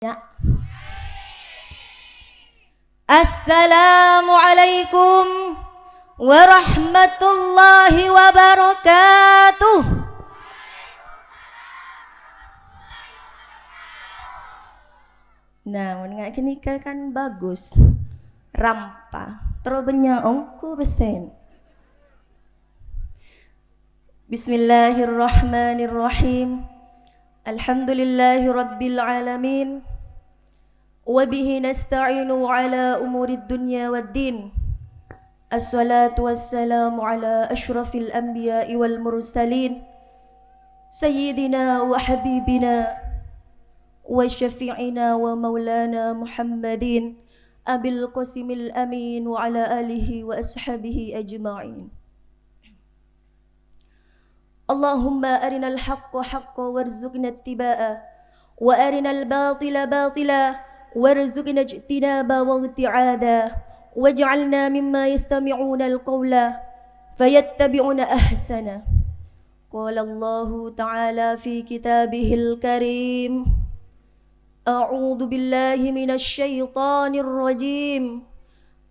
Ya. Assalamualaikum warahmatullahi wabarakatuh. Nah, mendengar nikah kan bagus. Rampa. Terobenya ongku besen. Bismillahirrahmanirrahim. Alhamdulillahi rabbil alamin. Wabihi nasta'inu ala umuri dunya wad din. Assalatu wassalamu ala ashrafil anbiya'i wal mursalin. Sayyidina wa habibina wa syafi'ina wa maulana Muhammadin Abil Qasimil Amin wa ala alihi wa ashabihi ajma'in. Allahumma arinal haqqa haqqa warzuqna ittiba'a wa arinal batila batila warzuqna ijtinaba wa ibti'ada waj'alna mimma yastami'una al-qawla fayattabi'una ahsana. Qala Allahu ta'ala fi kitabihil karim, a'udzu billahi minasy syaithanir rajim.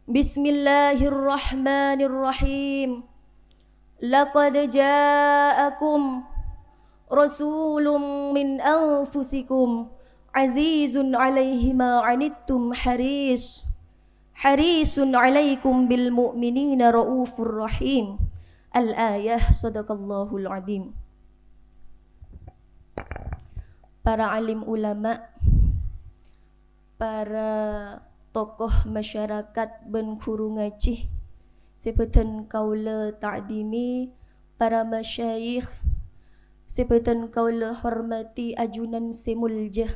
Bismillahirrahmanirrahim. Laqad ja'akum rasulun min anfusikum azizun 'alaihi ma 'anittum harisun 'alaikum bil mu'minina raufur rahim. Al-ayah. Sadaqallahul azim. Para alim ulama, para tokoh masyarakat ben guru ngaji, sebutan kaula ta'dimi, para masyayikh, sebutan kaula hormati ajunan semuljah,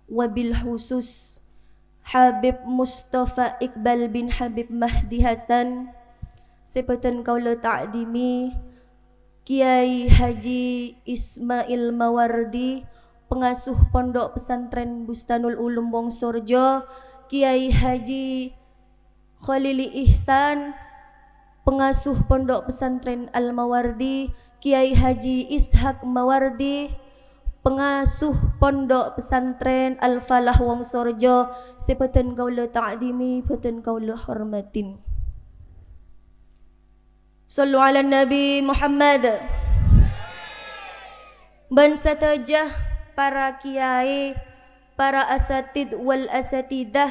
wabil khusus Habib Mustafa Iqbal bin Habib Mahdi Hasan, sebutan kaula ta'dimi Kiai Haji Ismail Mawardi, pengasuh Pondok Pesantren Bustanul Ulum Wongsorjo, Kiai Haji Khalili Ihsan, pengasuh Pondok Pesantren Al-Mawardi, Kiai Haji Ishak Mawardi, pengasuh Pondok Pesantren Al-Falah Wongsorjo, sebutan kaula ta'dimi, sebutan kaula hormatin. Sallu ala Nabi Muhammad. Ben satajah para kiai, para asatid wal asatidah,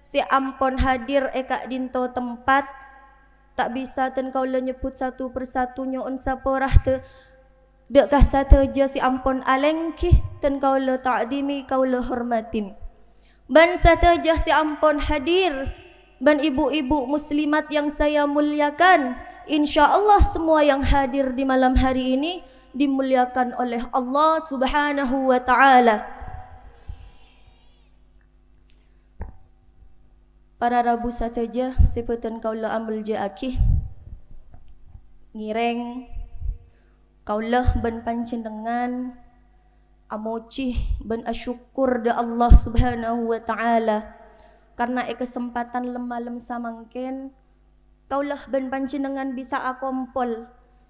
si ampon hadir eka dinto tempat, tak bisa ten kaula nyebut satu persatu nyoon saporah te dek kasataja si ampon alengki ten kaula ta'dimi, kaula hormatin. Ban satajah si ampon hadir, ban ibu-ibu muslimat yang saya muliakan, insyaallah semua yang hadir di malam hari ini dimuliakan oleh Allah Subhanahu wa ta'ala. Para rabu sateja sebutan kaula amul jaaki ngireng kaulah ben panjenengan amoci ben asyukur da Allah Subhanahu wa ta'ala karena kesempatan lemalem samangken kaulah ben panjenengan bisa akompol,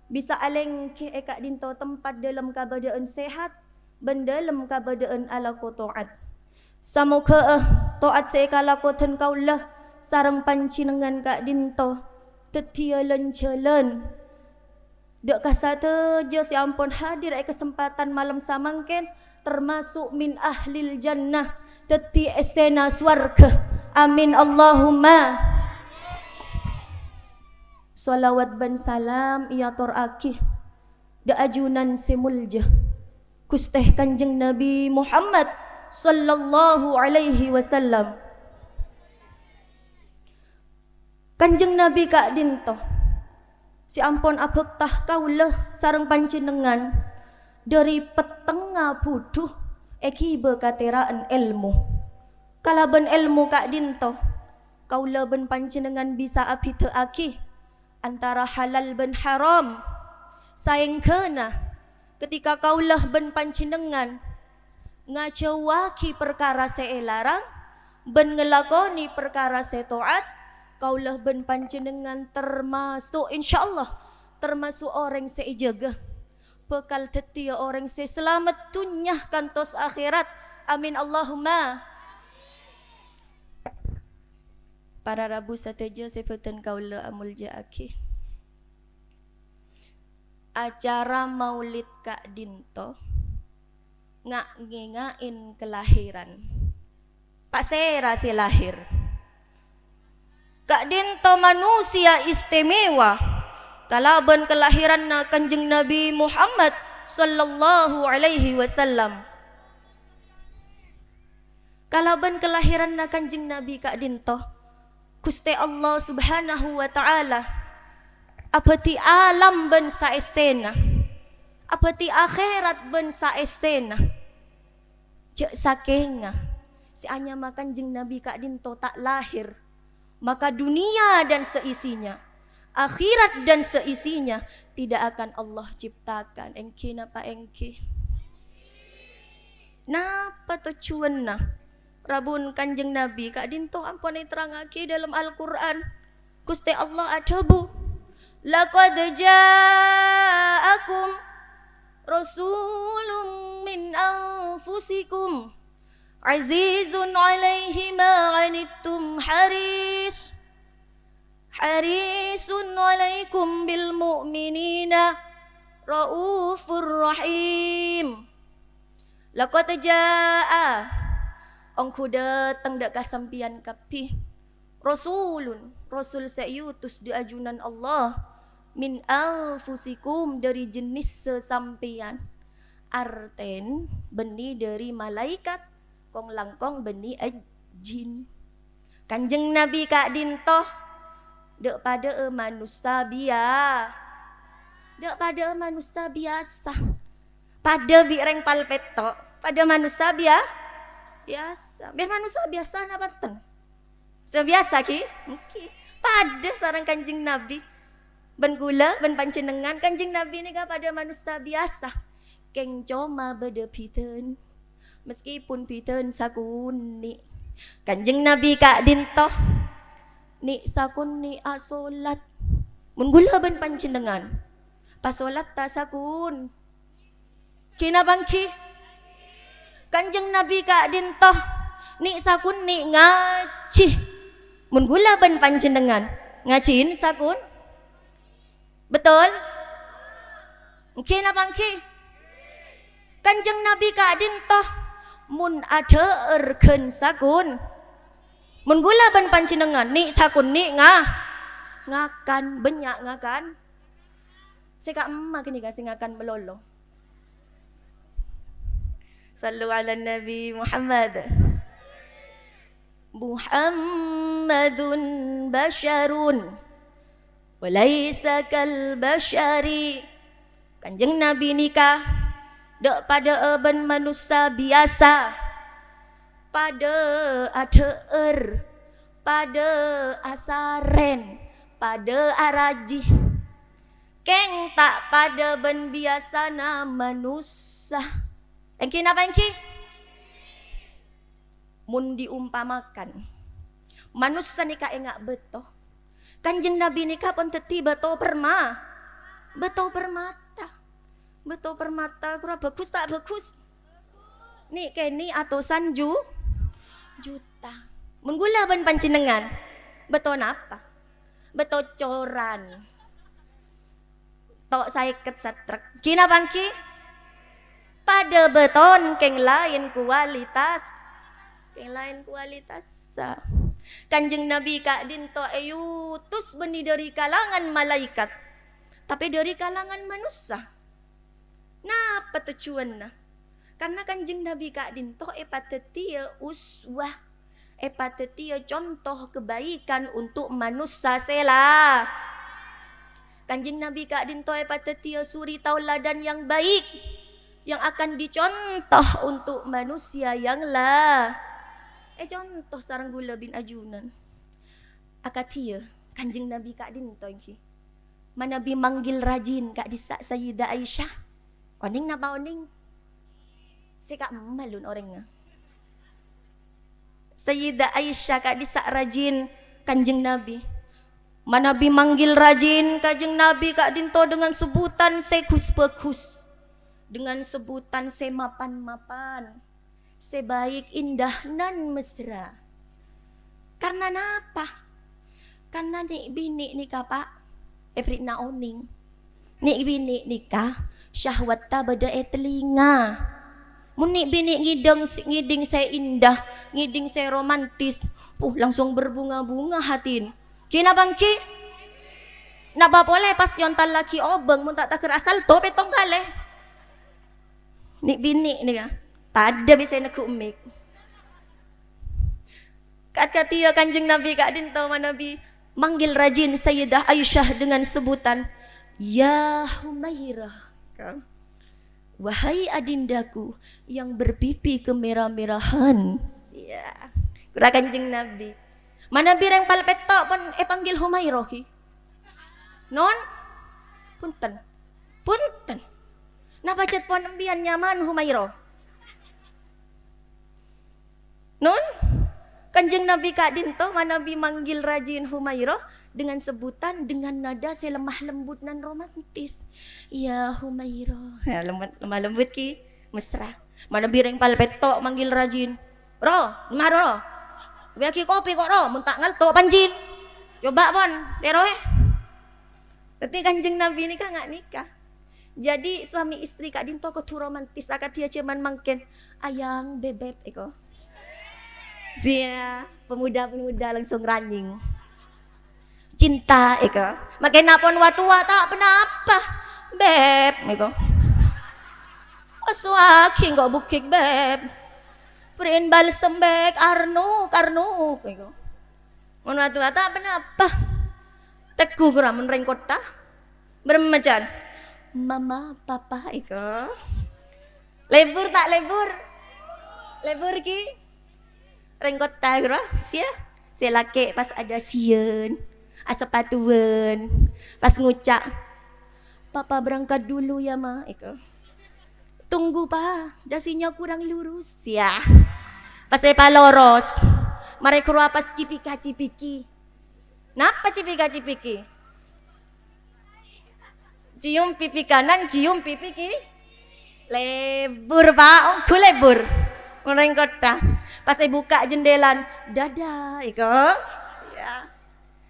bisa alengke eka dinto tempat dalam kabadaan sehat, ben dalam kabadaan ala ko taat. Samoga taat seeka lakotan kaulah sareng panjenengan kak dinto tetialan jalan. Dek kasateja si ampun hadir kesempatan malam samangken termasuk min ahlil jannah, teti esena swarga. Amin Allahumma. Salawat ban salam ia toraki da ajunan semuljah kusteh Kanjeng Nabi Muhammad sallallahu alaihi wasallam. Kanjeng Nabi kak dinto si ampon abektah kaulah sareng panjenengan dari petengah buduh eki bekateraan ilmu. Kalaban ilmu kak dinto kaulah ben panjenengan bisa abiteaki antara halal ben haram. Sayang kena ketika kaulah ben panjenengan ngajawaki perkara seelarang, ben ngelakoni perkara setoat, kaulah ben panjenengan termasuk insyaallah termasuk orang seijaga bekal tetia orang seselamat dunyah kantos akhirat Amin Allahumma. Para rabu sateja sepetan kaula amul jaaki. Acara maulid Kak Dinto ngengain kelahiran Pak Sera si lahir. Kak Dinto manusia istimewa. Kalaban kelahiran na Kanjeng Nabi Muhammad sallallahu alaihi wasallam. Kalaban kelahiran na Kanjeng Nabi Kak Dinto, Gusti Allah Subhanahu wa taala apati alam ben sa esena, apati akhirat ben sa esena. Cek sakenga si anya Kanjeng Nabi Kak Dinto tak lahir, maka dunia dan seisinya, akhirat dan seisinya tidak akan Allah ciptakan. Engki napa engki? Napa tujuanna? Rabun Kanjeng Nabi Kak Dinto ampun terangake dalam Al-Qur'an. Gusti Allah adabu. Laqad ja'akum rasulun min anfusikum azizun 'alaihi ma 'anittum harisun 'alaikum bil mu'minina raufur rahim. Laqad ja'a ongku datang dak kasampian kapi rasulun, rasul sayutus di ajunan Allah, min anfusikum dari jenis sesampian, arten beni dari malaikat, kong langkong beni jin. Kanjeng Nabi Kak Dinto dak pada manusia biasa, pada bireng palpeto, pada manusia biasa. Biar manusia biasa na banten. Sebiasa ki? Okay. Pada sarang Kanjeng Nabi ben gula ben pancenengan Kanjeng Nabi ni pada manusia biasa. Keng coma beda piten. Meskipun piten sakun ni. Kanjeng Nabi Kak Dinto ni sakun ni asolat. Mun gula ben pancenengan. Pasolat ta sakun. Kina bangki? Kanjeng Nabi Kak Dinto ni sakun ni ngaci. Mun gula ban panjenengan ngacin sakun. Betul? Engke napa engke? Kanjeng Nabi Kak Dinto mun ada erken sakun. Mun gula ban panjenengan ni sakun ni ngakan banyak ngakan. Seka emak kini kasih ngakan melolo. Sallu ala Nabi Muhammad. Muhammadun basharun walaysa kal bashari. Kanjeng Nabi nikah dak pada ben manusia biasa, pada adeer, pada asaren, pada araji. Keng tak pada ben biasa na manusia. Engki napa engki? Mun diumpamakan manusia nikah engak beto. Kanjeng Nabi nikah pun teti beto permata. Beto permata kura bagus tak bagus? Nih keni atusan juta. Mun gula ban panjenengan. Beto napa? Beto coran. Tok saiket satrek. Kina bangki? Pada beton keng lain kualitas. Kanjeng Nabi Kak Dinto ayutus beni dari kalangan malaikat, tapi dari kalangan manusia. Napa tujuanna? Karena Kanjeng Nabi Kak Dinto epatetia uswah, epatetia contoh kebaikan untuk manusia sela. Kanjeng Nabi Kak Dinto epatetia suri tauladan yang baik, yang akan dicontoh untuk manusia yang contoh sarang gula bin ajunan. Akatia Kanjeng Nabi Kak Dinto iki. Manabi manggil rajin Kak Disa Sayyidah Aisyah. Oning napa oning? Seka malun orangnya. Sayyidah Aisyah Kak Disa rajin Kanjeng Nabi. Manabi manggil rajin Kanjeng Nabi Kak Dinto dengan sebutan sekus pekus. Dengan sebutan semapan-mapan. sebaik indah nan mesra. Karena apa? Karena nik bini nikah pak, Efrina oning. Nik bini nikah, syahwat ta beda telinga. Munik bini ngiding saya indah, ngiding saya romantis, langsung berbunga-bunga hatin. Kina bangki? Napa boleh pas yontal laki obeng mun tak takir asal to petong kale. Nik bini ni ya. Tak ada bisa nak umik. Kata dia Kanjeng Nabi Kak Dinto Nabi manggil rajin Sayyidah Aisyah dengan sebutan Ya Humairah. Wahai adindaku yang berpipi kemerah-merahan. Sia. Kura Kanjeng Nabi. Mana bireng pal petok pun panggil Humairah ki. Non? Punten. Punten. Napa cet pon embian nyaman Humairah? Non? Kanjeng Nabi Kak Dinto Nabi manggil rajin Humairah dengan sebutan dengan nada selemah lembut nan romantis. Ya Humairah. Ya, lemah lembut ki mesra. Mana bireng pal petok manggil rajin. Ro, mah ro. Biaki kopi kok ro, mun tak ngaltok panjin. Coba pon, tero Tapi Kanjeng Nabi nikah enggak nikah. Jadi suami istri Kak Dinto kudu romantis akad dia cuman mangken ayang bebek eko. Sia, pemuda-pemuda langsung ranjing. Cinta eko. Makin napon watua tak penapa. Beb eko. Oswaki enggak bukik beb. Perin bal sembek arnu eko. Mun watua tak penapa. Teku kurang menreng kota. Bermacan. Mama, papa eko. Lebur tak lebur? Lebur ki? Rengkot tagra sia laki pas ada sieun asepatuan pas ngucak papa berangkat dulu ya ma eko tunggu pa dasinya kurang lurus ya pas saya loros mari keluar pas cipika-cipiki napa cipika-cipiki cium pipi kanan cium pipi kiri lebur pa ku lebur orang kota pas saya buka jendelan dada iko ya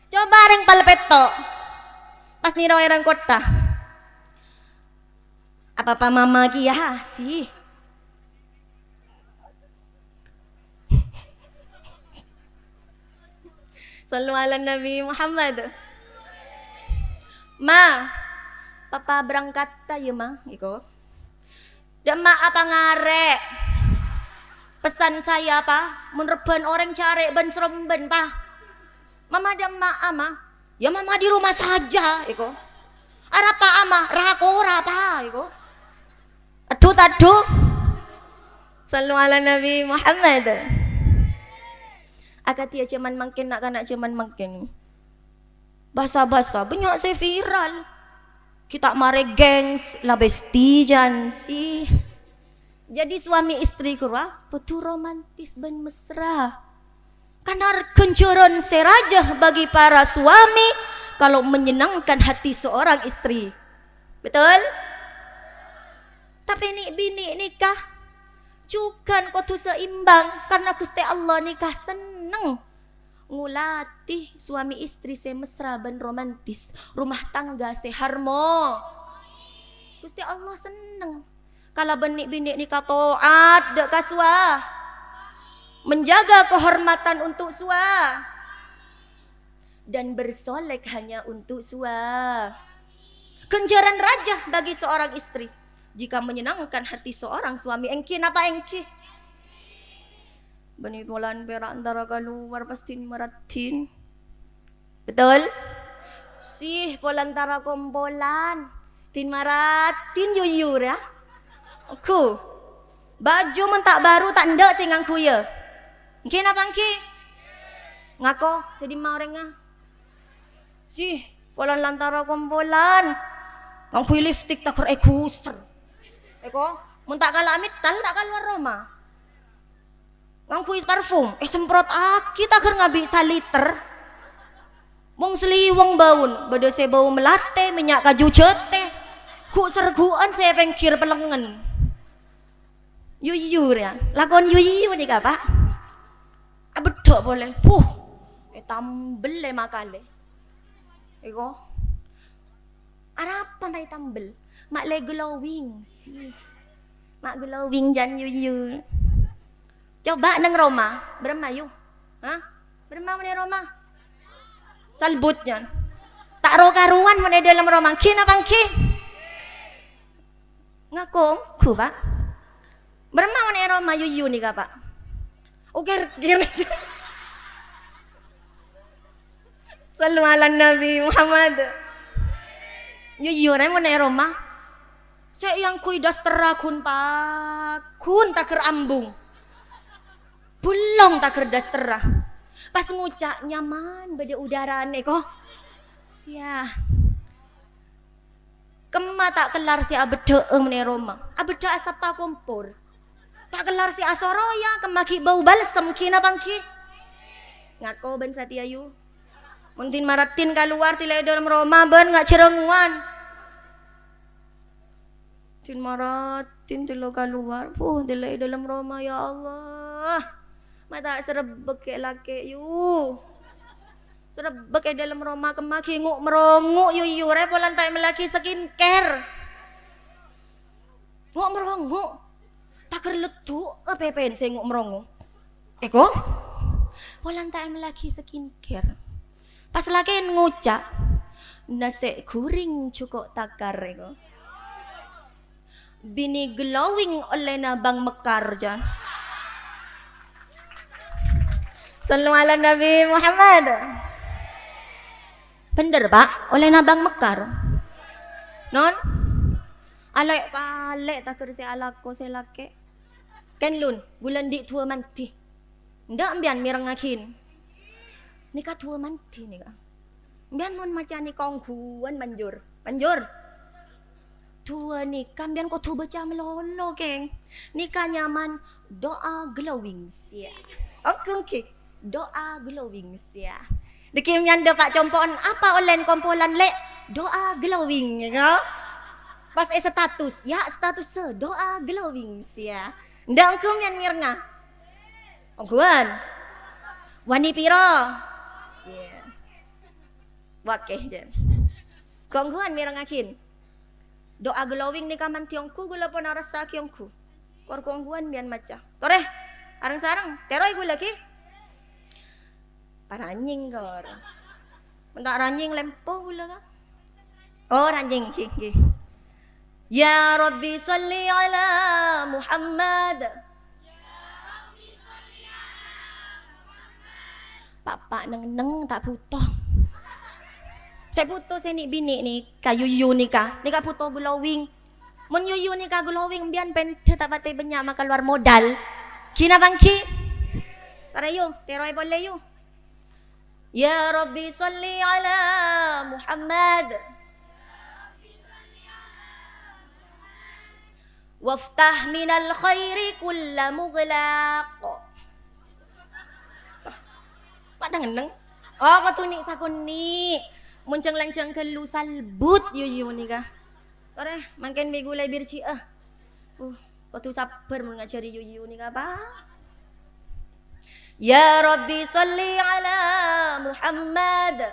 coba reng palpeto pas niro orang kota apa mama ki ya sih sallu ala Nabi Muhammad ma papa berangkat tayo ma iko dan ma apa ngarek pesan saya pa menreban orang cari ban seremben pa mama dan ma ama ya mama di rumah saja iko ara pa ama rakora pa iko aduh taduh sallu ala Nabi Muhammad akad dia cuman mungkin nak kanak cuman mungkin basa-basa banyak saya viral kita mare gengs la bestijan sih. Jadi suami istri kurwa kudu romantis ben mesra. Karena kencuran serajah bagi para suami kalau menyenangkan hati seorang istri. Betul? Tapi ini bini nikah cukan kudu seimbang karena Gusti Allah nikah seneng ngulati suami istri se mesra ben romantis, rumah tangga se harmo. Gusti Allah seneng. Kalau benik-benik nikah taat dek kaswa menjaga kehormatan untuk sua dan bersolek hanya untuk sua. Kenjaran raja bagi seorang istri jika menyenangkan hati seorang suami. Engki napa engki? Bani polan perak antara keluar pasti meratin. Betul? Sih polantara kompolan tin maratin yuyur ya. Aku baju mentak baru tak ndak sing ngangku ya. Engki napa engki? Ngako sedih mau orangnya. Sih polan lantara kompolan. Ngangku lipstick tak ekuser. Eko mun tak kalah amit tak keluar Roma. Ngangku parfum semprot aki tak ngabi saliter. Mong seliwang baun bade se bau melate minyak kaju cete. Ku serguan saya pengkir pelengen. Yuyu ya. Lakon yuyu nih Pak. Bedok boleh. Tambel le makale. Iko. Apa mai tambel? Mak le glowing sih. Mak glowing jan yuyu. Coba nang Roma, berema yu. Hah? Berema mana Roma? Salbutnya. Tak ro karuan mana dalam Roma. Ki na bangki? Ngakong ku Pak. Berema mana Roma yuyu nih Pak. Oke, gini. Sallu ala Nabi Muhammad. Yuyu rai mana Roma? Saya yang kui dastera kun Pak. Kun tak kerambung. Bulong tak kerdas terah. Pas ngucak nyaman beda udara kok. Sia. Kema tak kelar si abede mene Roma. Abede asapa kompor. Tak kelar si asoroya kemaki bau balsem kina bangki. Ngako ben satiayu. Muntin maratin keluar tilai dalam Roma ben ngak cerenguan. Tin maratin tilo keluar. Tilai dalam Roma ya Allah. Mata serebek ke laki yu. Serebek ke dalam Roma kemaki nguk meronguk yu repolan tak melaki skincare. Nguk meronguk. Tak kerletu pepen saya nguk meronguk. Eko? Polan tak melaki skincare. Pas laki ngucak nasi kuring cukup takar eko. Bini glowing oleh nabang mekar jan. Sallu ala Nabi Muhammad. Bener Pak, oleh nabang mekar. Non? Alek palek tak kerja alako selake. Ken lun, bulan di tua manti. Ndak ambian mirang ngakin. Nikah tua manti nikah. Ambian mon macam ni kongkuan manjur. Manjur. Tua nikah ambian ko tu baca melolo keng. Nikah nyaman doa glowing sia. Oke. Doa glowing sia. Dekim nyanda Pak compon apa online kompolan le doa glowing ya. Pas status ya status se doa glowing sia. Ndak engkau yang mirnga. Ongkuan. Wani piro? Sia. Wakeh jen. Kongkuan mirangakin. Doa glowing ni kaman tiongku gula pun rasa kiongku. Kor kongkuan bian maca. Tore. Arang sarang teroi gula ki. Paranjing kor. Mentak ranjing lempo gula ka. Oh ranjing ki. Ya Rabbi salli ala Muhammad. Papa neng tak butuh. Saya butuh sini bini ni kayu yu ni ka. Ni ka butuh glowing. Mun yu ni ka glowing bian pen tak pati banyak maka keluar modal. Kina bangki. Tarayo, teroi boleh yu. Ya Rabbi salli ala Muhammad. Waftah minal khairi kulla mughlaq. Pak neng. Oh kau tu ni sakun ni. Muncang lancang kelu salbut yu ni kah. Ore makin begulai birci kau tu sabar mun ngajari yu ni kah ba. Ya Rabbi salli ala Muhammad.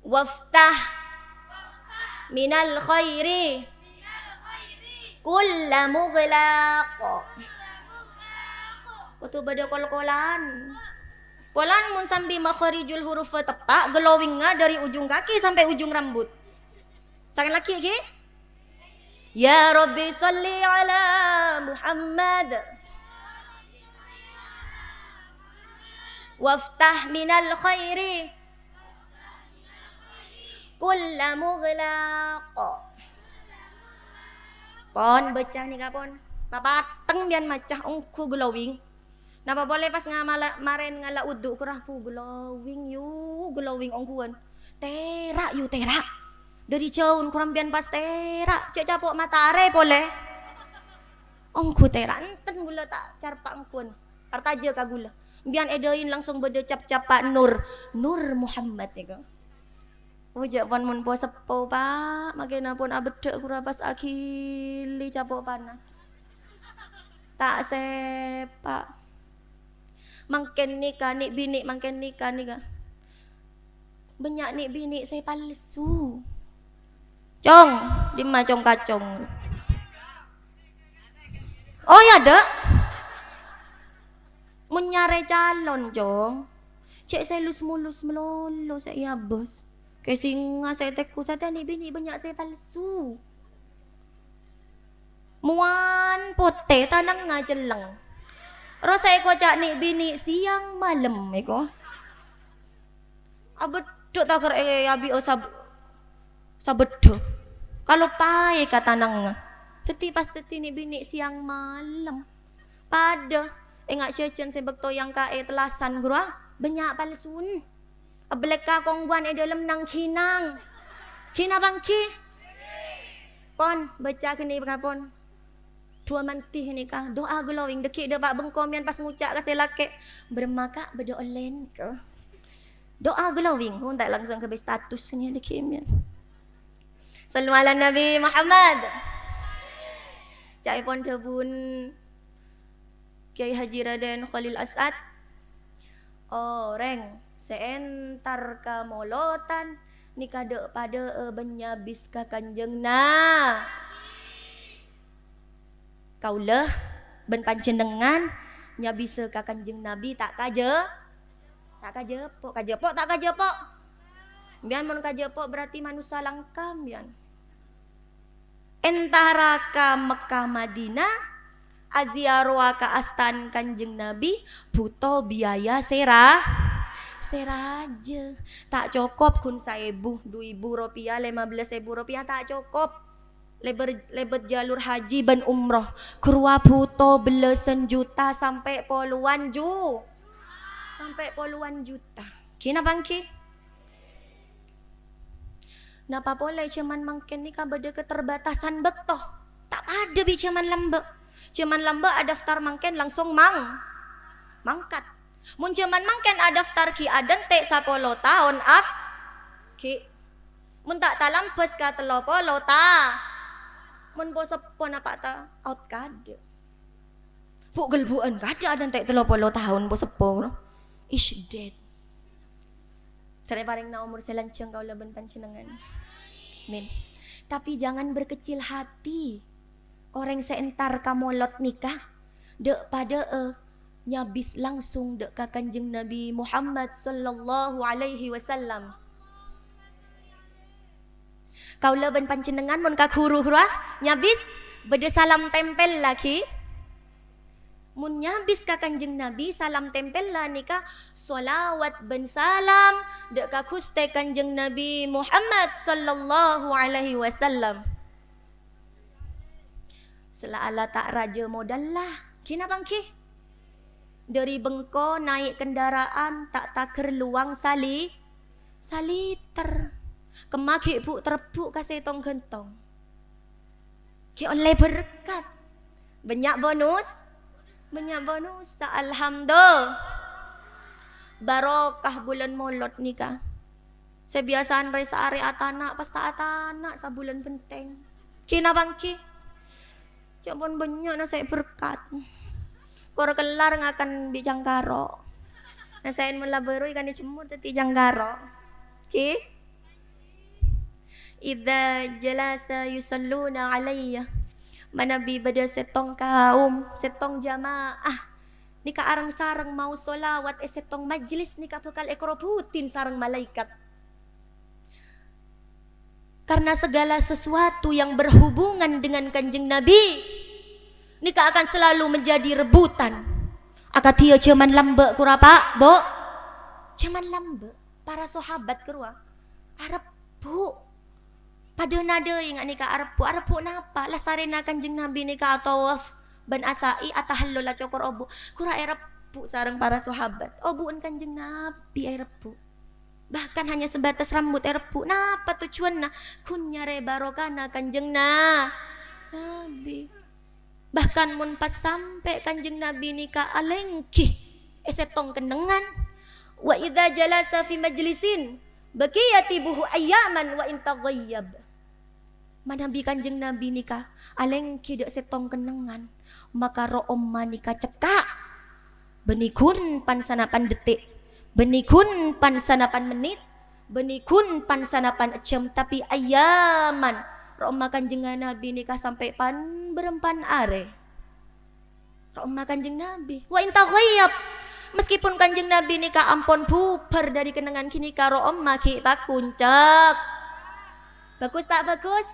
Waftah minal khairi kulla mughlaq. Kau tu beda kol-kolan. Polan mun sambil makharijul huruf tepak glowing dari ujung kaki sampai ujung rambut. Sangat laki ke? Ya Rabbi salli ala Muhammad. Waftah minal khairi kulla mughlaq. Pon becah ni kapon. Papateng bian macah ongku glowing. Napa boleh pas ngamala maren ngala uduk kurah pu glowing glowing ongkuan. Terak terak. Dari jauh kurang bian pas terak cek capok matare boleh. Ongku terak enten gula tak carpak ongkuan. Artaja ka gula. Bian edain langsung beda cap-capak Nur Muhammad ya. Ujak pon mun po sepo pak, makanya pun abedek kurapas akili capok panas. Tak sepak. Mangken nikah nik bini mangken nikah nika. Banyak nik bini saya palsu. Cong, di macong kacong. Oh ya dek. Menyare calon cong. Cek saya lus mulus melolo saya bos. Kayak singa saya teku saya nik bini banyak saya palsu. Muan pote tanang ngajeleng. Ro saya kocak nik bini siang malam eko. Abeduk tak ker abi sabedo. Kalau pai kata nang. Teti pas teti nik bini siang malam. Pada engak cecen saya bekto yang kae telasan guru banyak palsun. Ableka kongguan dalam nang kinang. Kina bangki. Pon baca kini berapon. Tua mantih ni kah doa glowing dekik dia bak bengkomian pas ngucap kasih laki bermaka berdoa len ke doa glowing pun tak langsung ke status ni dekik mian sallu ala Nabi Muhammad cai pon tebun Kiai Haji Raden Khalil As'ad orang seentar ka molotan ni kade pada benyabis ka kanjeng na kaulah ben panjenengan nya bisa ka kanjeng Nabi tak kajepok bian mun kajepok berarti manusia langkam bian entara ka Mekah Madinah aziarwa ka astan kanjeng Nabi butuh biaya seraja tak cukup kun 1.000 2.000 rupiah 15.000 rupiah tak cukup lebet jalur haji dan umroh kerua puto belasan juta sampai puluhan juta kina bangki napa boleh cuman mangken ni kabada keterbatasan bektoh tak ada bi cuman lambe ada daftar mangken langsung mangkat mun cuman mangken ada daftar ki adan tek 10 tahun ak ki mun tak talampes ka 30 ta mun po sepon apa ta out kada puk gelbuan kada ada entek 30 tahun po sepon is dead tere paring na umur selanceng kau laban panjenengan amin tapi jangan berkecil hati orang seentar kamolot nikah dek pada nyabis langsung dek ka kanjeng Nabi Muhammad sallallahu alaihi wasallam kau laban panjenengan mun ka huru-huru nyabis beda salam tempel lagi mun nyabis ka kanjeng Nabi salam tempel lah nikah solawat ben salam dek ka kuste kanjeng Nabi Muhammad sallallahu alaihi wasallam selaala tak raja modal lah kina bangki dari bengko naik kendaraan tak taker luang saliter kemaki bu terpuk kasih tong gentong ki oleh berkat banyak bonus alhamdulillah barokah bulan molot nikah sebiasaan resa ari atana pas tak atana sabulan penting kina bangki Cakpun banyak na saya berkat kor kelar ngakan bijang karo na saya melabaru ikan dicemur teti jangkaro ki idza jalasa yusalluna alayya manabi bada setong kaum setong jamaah nika arang sarang mau solawat setong majlis nika bekal ekroputin sarang malaikat karena segala sesuatu yang berhubungan dengan kanjeng Nabi nika akan selalu menjadi rebutan akatia cuman lambe kurapa bo cuman lambe para sahabat kerua arep bu pada nada ingat nika arep napa lastarina kanjeng Nabi nika atawaf ban asai atahallul la cokor obu kura repu sareng para sahabat obuun kanjeng Nabi repu bahkan hanya sebatas rambut repu napa tujuanna kunyare barokana kanjeng Nabi bahkan mun pas sampai kanjeng Nabi nika alengki esetong kenengan wa idza jalasa fi majlisin Bakiyatibuhu ayaman wa intaghayyab. Manabi Kanjeng Nabi nikah aleng kidak setong kenangan maka ro omma nikah cekak benikun pan sanapan detik benikun pan sanapan menit benikun pan sanapan jam tapi ayaman ro omma Kanjeng Nabi nikah sampai pan berempan are ro omma Kanjeng Nabi wa intaghayyab. Meskipun Kanjeng Nabi nikah ampon bubar dari kenangan kini karo omma ki pakuncak. Bagus tak bagus?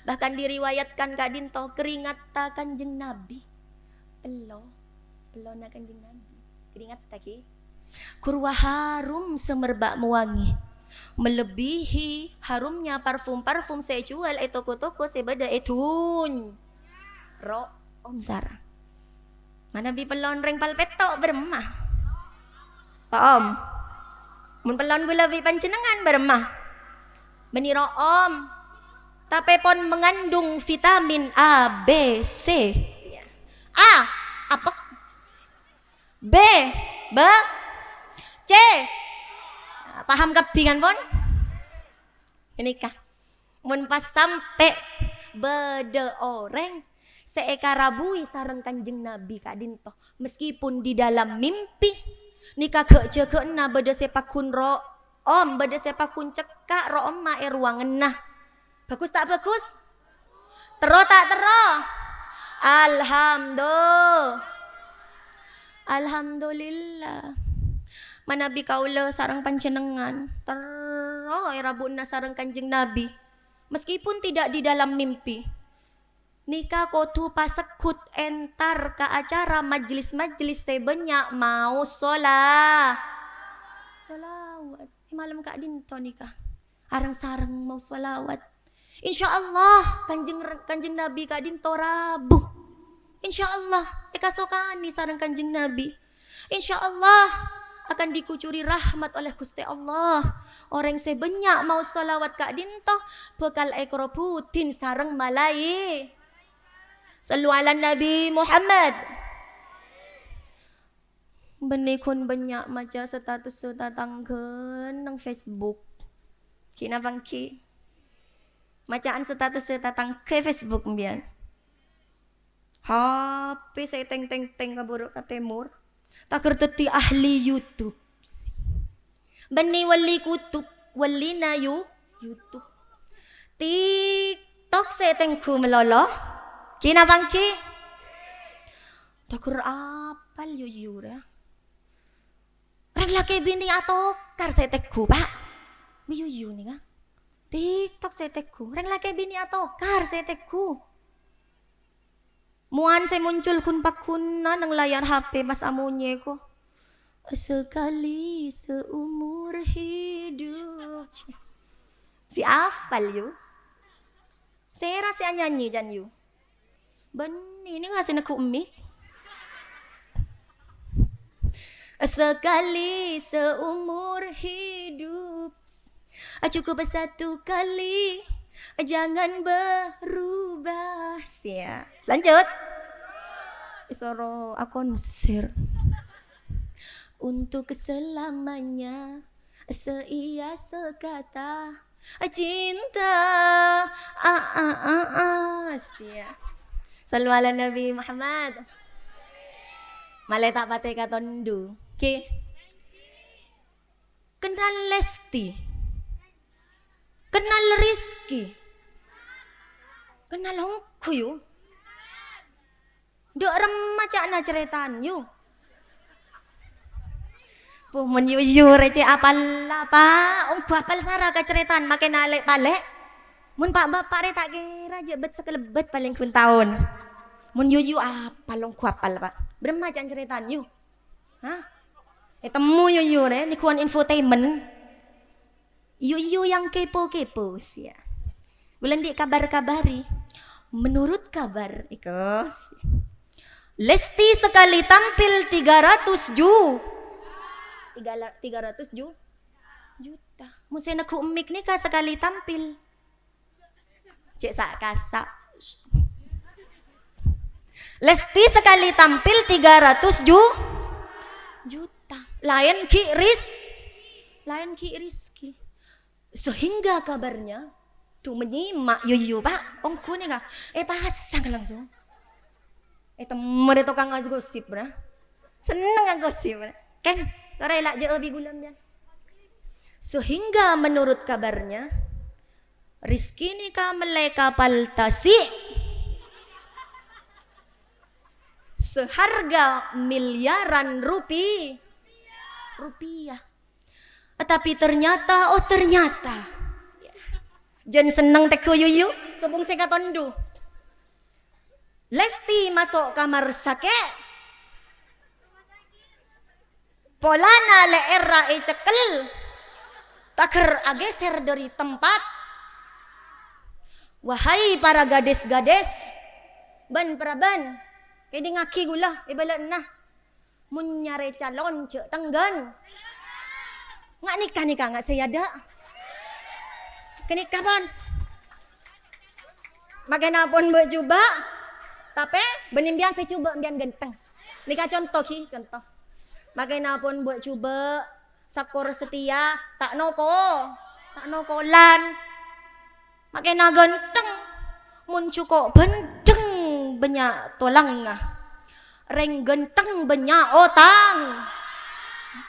Bahkan diriwayatkan Kak Dinto keringat ta Kanjeng Nabi. Pelo na Kanjeng Nabi. Keringat ta ki. Kurwa harum semerbak mewangi. Melebihi harumnya parfum-parfum saya jual toko-toko sebeda etun. Ro Om Sarah. Mana bi pelon reng palpetok beremah. Pak Om. Mun pelon gula bi pancenengan beremah. Beniro Om. Tapi pon mengandung vitamin A, B, C. A. Apa? B. C. Paham kepingan pon? Ini kah? Mun pas sampai bede orang seeka rabui sareng Kanjeng Nabi Kak Dinto meskipun di dalam mimpi nikah kena beda sepakun ro om beda sepakun cekak ro om mae ruangan nah bagus tak bagus tero tak tero alhamdulillah manabi kaula sareng panjenengan tero rabuna sareng Kanjeng Nabi meskipun tidak di dalam mimpi nikah kotu pasekut entar ke acara majlis-majlis sebanyak mau solawat malam Kak Dinto nikah arang sarang mau solawat insyaallah kanjeng Nabi Kak Dinto Rabu insyaallah ekasokani sarang Kanjeng Nabi insyaallah akan dikucuri rahmat oleh Gusti Allah orang sebanyak mau solawat Kak Dinto bekal ekro putin sarang malai. Sallu ala Nabi Muhammad. Benikun banyak maca status tatangkeun nang Facebook. Kina bangki. Macaan status tatang ke Facebook mbian. HP saya teng kaburu ka timur. Takir teti ahli YouTube. Bani wali kutub wali na YouTube. TikTok saya tengku melolo. Kina bangki? Takur apal yuyura. Rang laki bini atau kar saya teku pak. Miyuyu nih kan? TikTok saya teku. Rang laki bini atau kar saya teku. Muan saya muncul kun pakuna nang layar HP mas amunye ko. Sekali seumur hidup. Si afal yu. Saya rasa nyanyi jan yu. Bani ini ngasih aku mik. Sekali seumur hidup cukup satu kali jangan berubah ya. Lanjut Isoro konser untuk selamanya seia sekata cinta ya. Sallu ala Nabi Muhammad. Malay tak patay ka tondo. Okay. Kenal Lesti. Kenal Rizky. Kenal Hongko yuk. Dok remaja na ceritaan yuk. Pumun yu receh apal apa? Ongko apal sara ka ceritaan makin nalek palek. Mun pak bapak re tak kira aja bet sekelebet paling pun tahun. Mun yu apal ongko apal pak. Beremajaan ceritaan yu. Hah? Temu yu re ni kuan infotainment. Yu yang kepo sih. Bulan di kabar-kabari. Menurut kabar ikos. Lesti sekali tampil 300 juta. Mun saya nak umik ni ka sekali tampil. Cek sak kasak. Lesti sekali tampil 300 juta. Lain ki lain ki rizki. Sehingga kabarnya tuh menyimak yuyu pak ongku nih kak pasang langsung temen itu kang gosip bra seneng kan gosip bra kan relak je obi gulam ya. Sehingga menurut kabarnya rizki ni ka meleka paltasi seharga miliaran rupiah. Tapi ternyata jan seneng teko yuyu sebung seka tondu Lesti masuk kamar sakit polana le era cekel taker ageser dari tempat. Wahai para gadis-gadis ban praban ini ngaki gula ibalat nah mun nyare calon cek tenggan ngak nikah ngak saya ada kenikah pon makanya pun buat coba tapi benim biang saya coba biang ganteng nikah contoh makanya pun buat coba sakor setia tak nokolan makanya ganteng mun cukup benteng banyak tolang reng ganteng banyak otang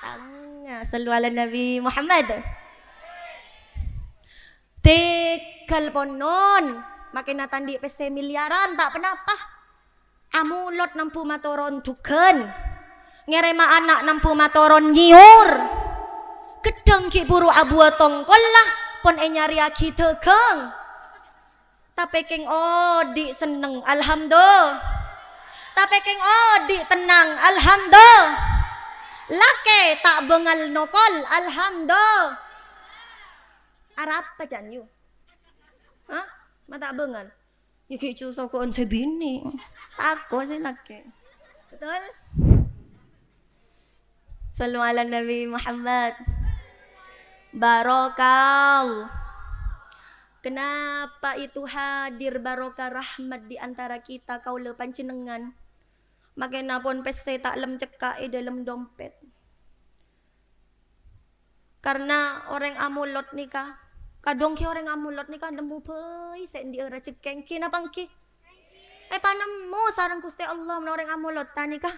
tangnya sallu ala Nabi Muhammad tekal ponon makin tandi peste miliaran tak penapa amulot nampu matoron tuken ngerema anak nampu matoron nyiur kedeng ki buru abu tongkol lah pon nyari aki tekeng tapi keng odi seneng alhamdulillah tapi keng odi tenang alhamdulillah lake tak bengal nokol alhamdulillah Arab pacan yu hah mata bengal iki cuso ko on sebini tako sih laki betul sallu ala Nabi Muhammad barokah. Kenapa itu hadir barokah rahmat di antara kita kaula panjenengan makanya pun peste tak lem cekak dalam dompet karena orang amulot nikah kadong ki orang amulot nikah nemu pei sen di era cekeng ki napang ki panemu sareng Gusti Allah men orang amulot ta nikah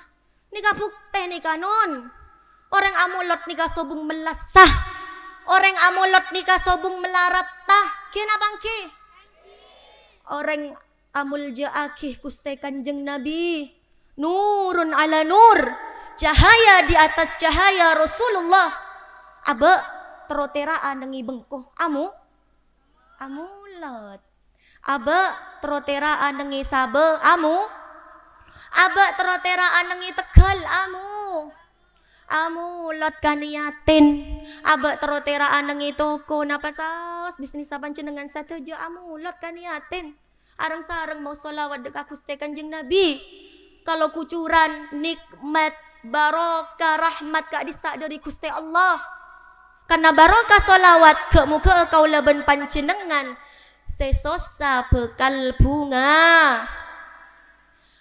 bukte nikah nun orang amulot nikah sobung melasah orang amulot nikah sobung melarat tah ki napang ki orang amul jaakih Gusti Kanjeng Nabi nurun ala nur cahaya di atas cahaya Rasulullah abe teroteraan nengi bengkoh amulot abe teroteraan nengi sabe abe teroteraan nengi tegal amulot kaniatin abe teroteraan nengi toko napa saos bisnis panjenengan sateja amulot kaniatin arang sareng mau sholawat dekat Gusti Kanjeng Nabi kalau kucuran nikmat barokah rahmat kak disak dari Gusti Allah karena barokah solawat ke muka kaula ben panjenengan sesosa bekal bunga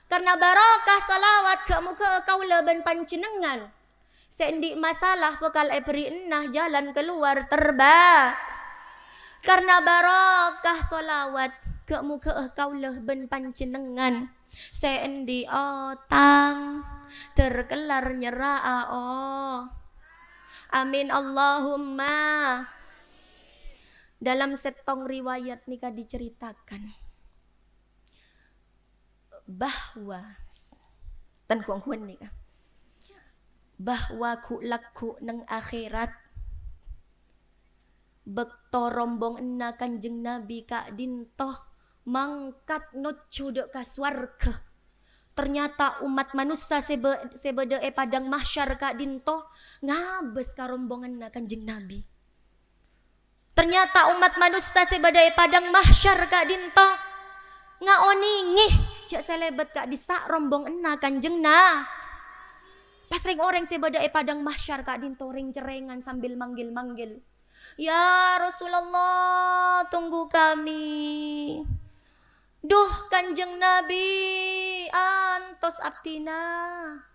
karena barokah solawat ke muka kaula ben panjenengan sendi masalah bekal epri enah jalan keluar terbang karena barokah solawat ke muka kaula ben panjenengan sendi otang terkelar nyera amin Allahumma. Dalam setong riwayat nikah diceritakan bahwa tan kuang nikah bahwa ku laku nang akhirat bekto rombong ena Kanjeng Nabi kak dintoh mangkat nocu dek ka swarga. Ternyata umat manusia sebeda padang mahsyar kak dinto ngabes ka rombongan na Kanjeng Nabi. Ternyata umat manusia sebeda padang mahsyar kak dinto ngaoningih cak selebet kak disak rombong ena Kanjeng na. Pas ring orang sebeda padang mahsyar kak dinto ring cerengan sambil manggil-manggil. Ya Rasulullah tunggu kami. Duh Kanjeng Nabi antos abtina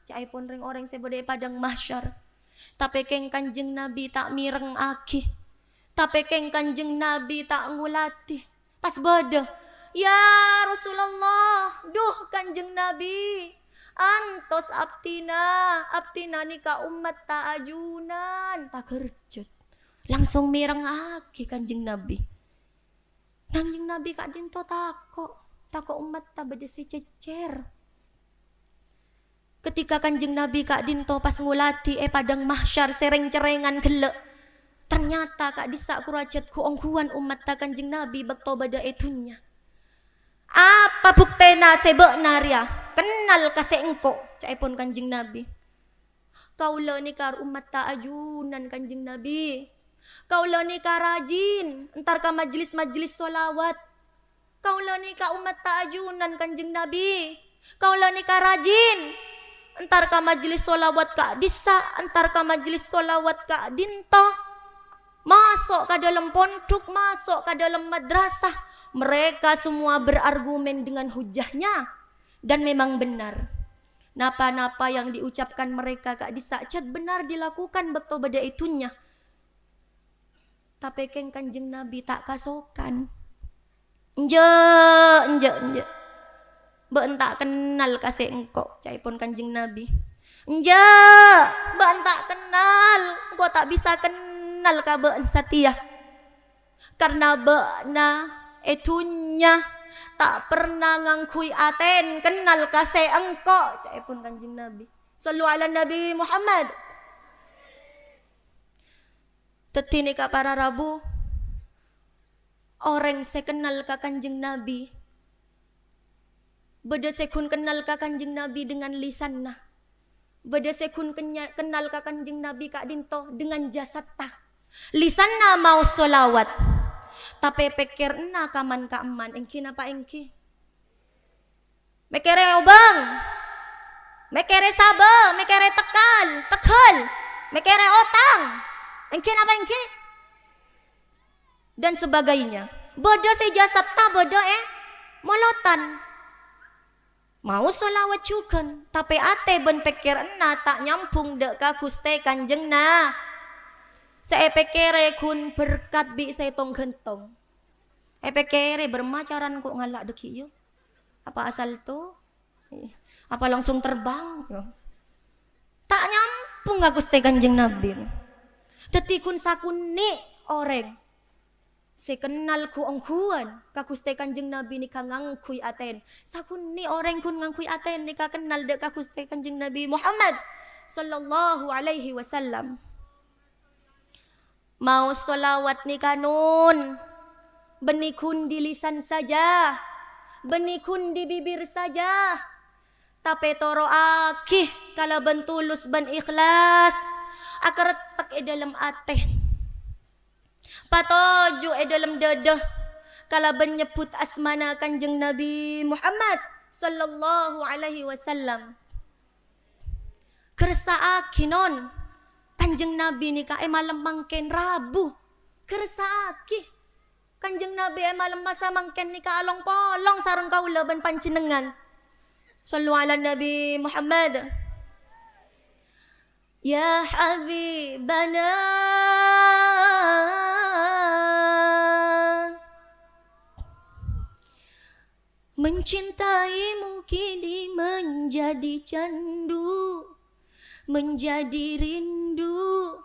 cai pun ring orang sebodai padang mahsyar Tapi keng Kanjeng Nabi tak mireng aki. Tapi keng Kanjeng Nabi tak ngulati. Pas bodoh, ya Rasulullah, duh Kanjeng Nabi, antos abtina nika umat tak ajunan, tak kerjut. Langsung mireng aki Kanjeng Nabi. Kanjeng Nabi kak dinto tako umat tak bedesi cecer. Ketika Kanjeng Nabi kak dinto pas ngulati padang mahsyar sereng-cerengan gelek. Ternyata kak disak kuracet ku ongkuan umat ta Kanjeng Nabi bekto bada etunya. Apa buktena sebekna ria? Kenal kase engko caipun Kanjeng Nabi. Kaula nikar umat ta ajunan Kanjeng Nabi. Kaula nikah rajin entar ka majlis-majlis sholawat. Kaula nikah umat ta ajunan Kanjeng Nabi. Kaula nikah rajin entar ka majlis sholawat kak disa, entar ka majlis sholawat kak dinto. Masuk ke dalam pondok, masuk ke dalam madrasah. Mereka semua berargumen dengan hujahnya. Dan memang benar. Napa-napa yang diucapkan mereka kak disacet benar dilakukan bekto beda itunya. Tapi keng Kanjeng Nabi tak kasokan. Nje. Be entak kenal kasih engkau caipun Kanjeng Nabi. Nje, be entak kenal, engkau tak bisa kenal ka beun satia. Karena beuna etunya tak pernah ngangkui aten kenal kase engko caipun Kanjeng Nabi. Sallu ala Nabi Muhammad. Tetini ka para rabu orang sekenal ka Kanjeng Nabi. Beda sekun kenal ka Kanjeng Nabi dengan lisanna. Beda sekun kenal ka Kanjeng Nabi kak dinto dengan jasadta. Lisanna mau solawat. Tapi pikir na kaman ka eman. Engki napa engki? Mekere obang. Mekere saba. Mekere tekal. Mekere otang. Engki napa engki? Dan sebagainya. Bodoh si jasad ta bodoh molotan. Mau solawat cukan. Tapi ate ben pikir na tak nyampung dek ka Gusti Kanjeng na. Saya pekere kun berkat bi saya tong gentong. Pekere bermacaran kok ngalak deki yo. Apa asal tu? Apa langsung terbang yo? Tak nyampung gak Gusti Kanjeng Nabi. Teti kun sakuni orang. Saya kenal ku ongkuan ka Gusti Kanjeng Nabi ni ka ngangkui aten. Sakuni orang kun ngangkui aten ni ka kenal dek ka Gusti Kanjeng Nabi Muhammad sallallahu alaihi wasallam. Mau solawat ni kanun, benikun di lisan saja, benikun di bibir saja. Tapi toro akih kala bentulus ban ikhlas, akaretak dalam ateh. Patoju dalam dadah kala benyebut asmana Kanjeng Nabi Muhammad sallallahu alaihi wasallam. Kersa akinon Kanjeng Nabi ni ka malam mangken Rabu kersa aki. Kanjeng Nabi malam masa mangken ni ka along polong sareng kaula ban panjenengan. Sallu ala Nabi Muhammad. Ya habibana mencintaimu kini menjadi candu, menjadi rindu,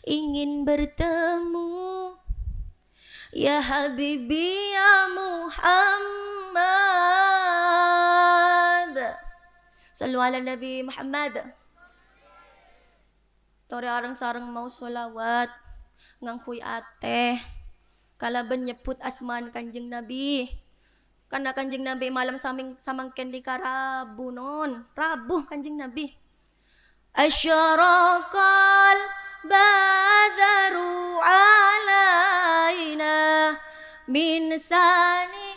ingin bertemu. Ya Habibi ya Muhammad. Sallu ala Nabi Muhammad. Tori arang sarang mau solawat, ngangkui ate, kalaban nyebut asman Kanjeng Nabi. Karena Kanjeng Nabi malam samangken di Rabu non, Rabu Kanjeng Nabi. Asyraqal badaru alaina min sani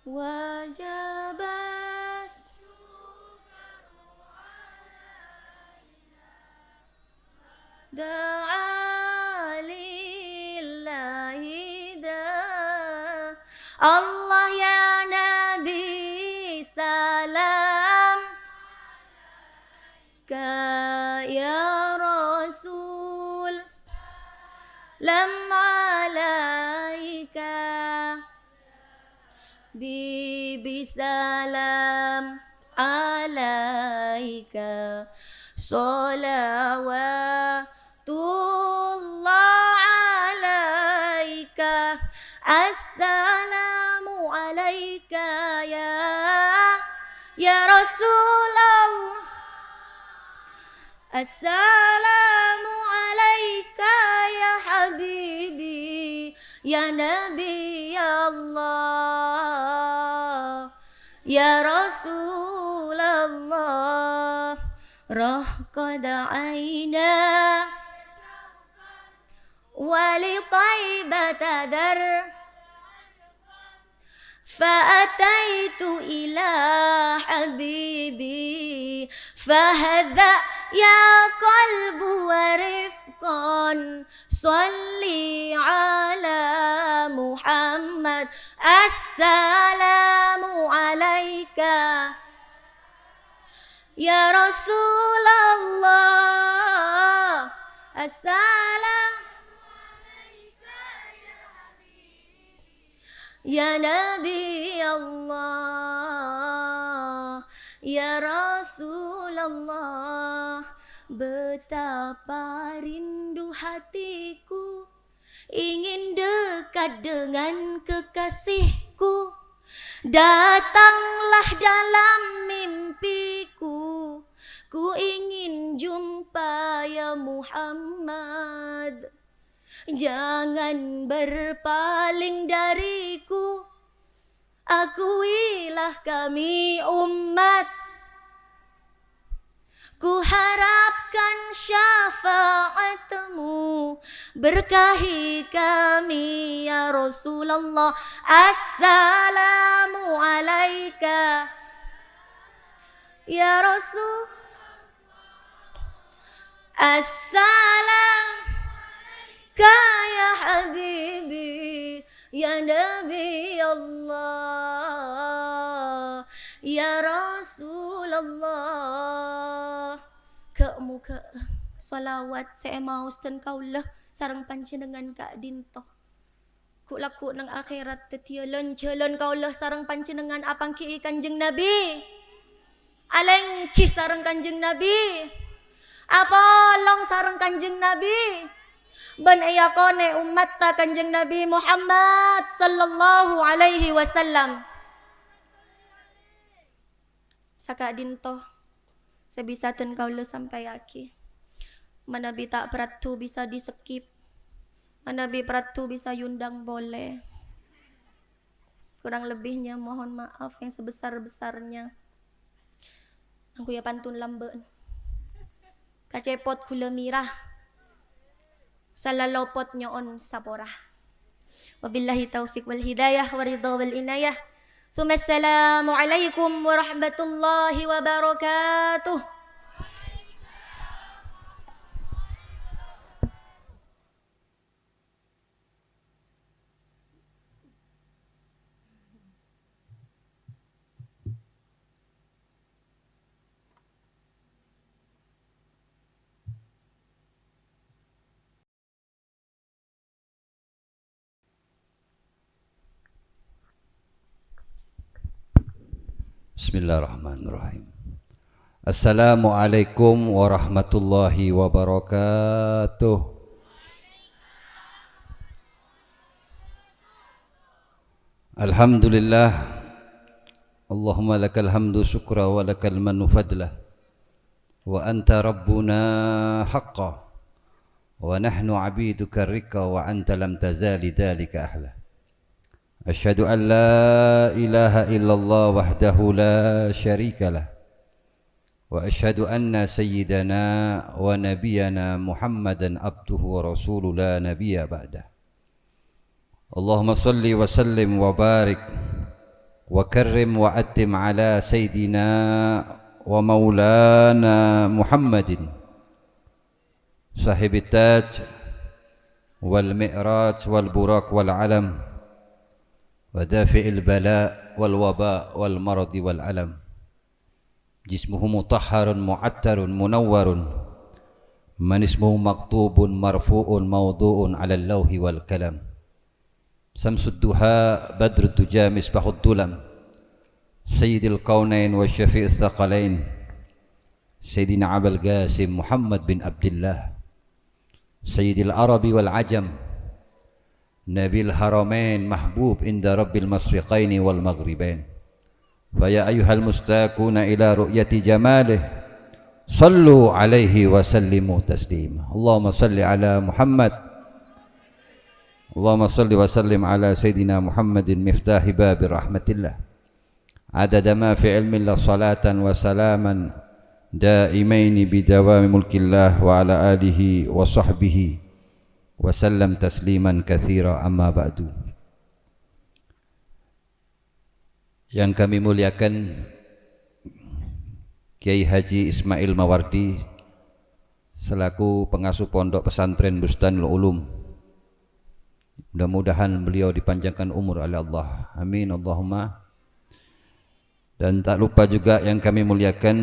wajabas da'a lillahi da Allah ya Nabi salam ya Rasul lam alaika bibi salam alaika salawatullah alaika assalamu alaika ya Rasulullah assalamu alaika ya habibi ya nabi Allah ya Rasulullah rahqad aina wali taibata dar فأتيت إلى حبيبي فهذا يا قلب ورفقا صلي على محمد السلام عليك يا رسول الله السلام ya Nabi Allah, ya Rasulullah, betapa rindu hatiku ingin dekat dengan kekasihku. Datanglah dalam mimpiku, ku ingin jumpa ya Muhammad. Jangan berpaling dariku, akuilah kami umat. Ku harapkan syafaatmu, berkahi kami ya Rasulullah. Assalamu alaika ya Rasul. Assalamu ya habibi ya nabi Allah ya Rasulullah. Ke muka salawat saya mau stan kaulah sarang panjenengan Kak Dinto. Ku laku nang akhirat tetialan calon kaulah sarang panjenengan apang ki Kanjeng Nabi. Alengki sarang Kanjeng Nabi. Apa long sarang Kanjeng Nabi. Ben ayakone umat ta Kanjeng Nabi Muhammad sallallahu alaihi wasallam. Saka dinto sebisa ten kaula sampai aki. Mana bi tak peratu bisa di skip. Mana bi peratu bisa yundang boleh. Kurang lebihnya mohon maaf yang sebesar-besarnya. Aku ya pantun lambeun. Kacepot kula mirah. Salalopot nyoon saporah. Wabillahi taufiq wal hidayah wa ridha wal inayah. Assalamu alaikum warahmatullahi wabarakatuh. Bismillahirrahmanirrahim. Assalamualaikum warahmatullahi wabarakatuh. Alhamdulillah. Allahumma lakal hamdu syukra wa lakal manu fadlah. Wa anta rabbuna haqqa. Wa nahnu abiduka rika wa anta lam tazali dhalika ahla. أشهد أن لا إله إلا الله وحده لا شريك له وأشهد أن سيدنا ونبينا محمدا عبده ورسوله لا نبي بعده اللهم صل وسلم وبارك وكرم وأتم على سيدنا ومولانا محمد صاحب التاج والمئراج والبراق والعلم ودافع البلاء والوباء والمرض والألم jismuhu mutahharun mu'attarun munawwarun, man ismuhu maktubun marfu'un mawdu'un 'alal lawhi wal kalam, samsud duha badrud duja misbahud dulam, sayyidil kaunain wa syafi'is thaqalain, sayyidina Abul Qasim Muhammad bin Abdullah, sayyidil arabi wal ajam, nabil haramain mahbub inda rabbil masriqaini wal maghribain. Faya ayyuhal mustaquna ila ru'yati jamalih, sallu alaihi wa sallimu taslima. Allahumma salli ala Muhammad, Allahumma salli wa sallim ala sayyidina Muhammadin miftahi babir rahmatillah, adada ma fi ilmillah, salatan wa salaman daimaini bidawami mulkillah, wa ala alihi wa sahbihi wa sallam tasliman katsira. Amma ba'du. Yang kami muliakan Kiai Haji Ismail Mawardi selaku pengasuh pondok pesantren Bustanul Ulum, mudah-mudahan beliau dipanjangkan umur oleh Allah, amin Allahumma. Dan tak lupa juga yang kami muliakan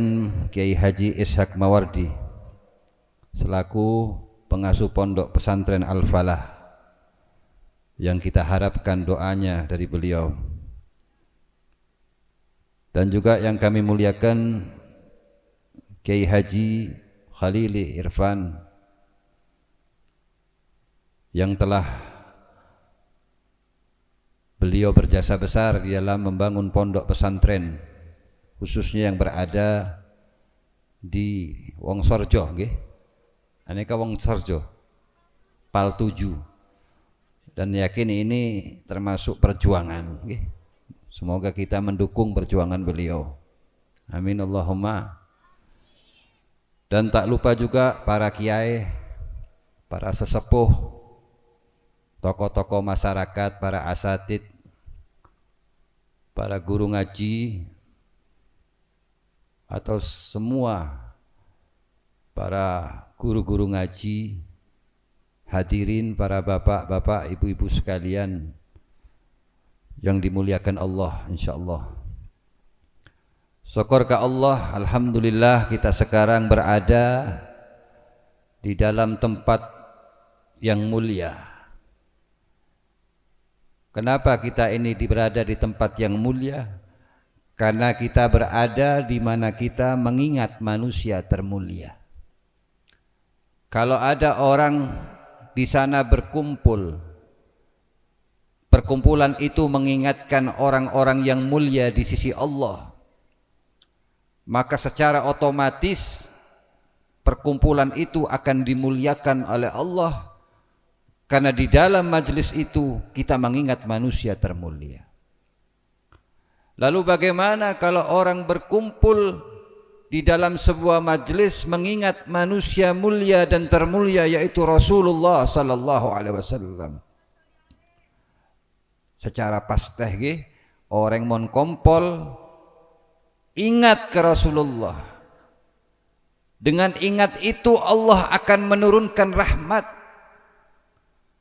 Kiai Haji Ishaq Mawardi selaku pengasuh pondok pesantren Al-Falah, yang kita harapkan doanya dari beliau. Dan juga yang kami muliakan Kiai Haji Khalili Irfan, yang telah beliau berjasa besar di dalam membangun pondok pesantren, khususnya yang berada di Wongsorjo, nggih. Aneka Wongsorjo, Pal 7. Dan yakin ini termasuk perjuangan, nggih. Semoga kita mendukung perjuangan beliau, amin Allahumma. Dan tak lupa juga para kiai, para sesepuh, tokoh-tokoh masyarakat, para asatid, para guru ngaji, atau semua para guru-guru ngaji, hadirin, para bapak-bapak, ibu-ibu sekalian yang dimuliakan Allah, insyaallah. Syukur ke Allah, alhamdulillah kita sekarang berada di dalam tempat yang mulia. Kenapa kita ini berada di tempat yang mulia? Karena kita berada di mana kita mengingat manusia termulia. Kalau ada orang di sana berkumpul, perkumpulan itu mengingatkan orang-orang yang mulia di sisi Allah, maka secara otomatis perkumpulan itu akan dimuliakan oleh Allah, karena di dalam majelis itu kita mengingat manusia termulia. Lalu bagaimana kalau orang berkumpul di dalam sebuah majelis mengingat manusia mulia dan termulia, yaitu Rasulullah sallallahu alaihi wasallam? Secara pasteh nggih, orang mon kompol ingat ke Rasulullah. Dengan ingat itu Allah akan menurunkan rahmat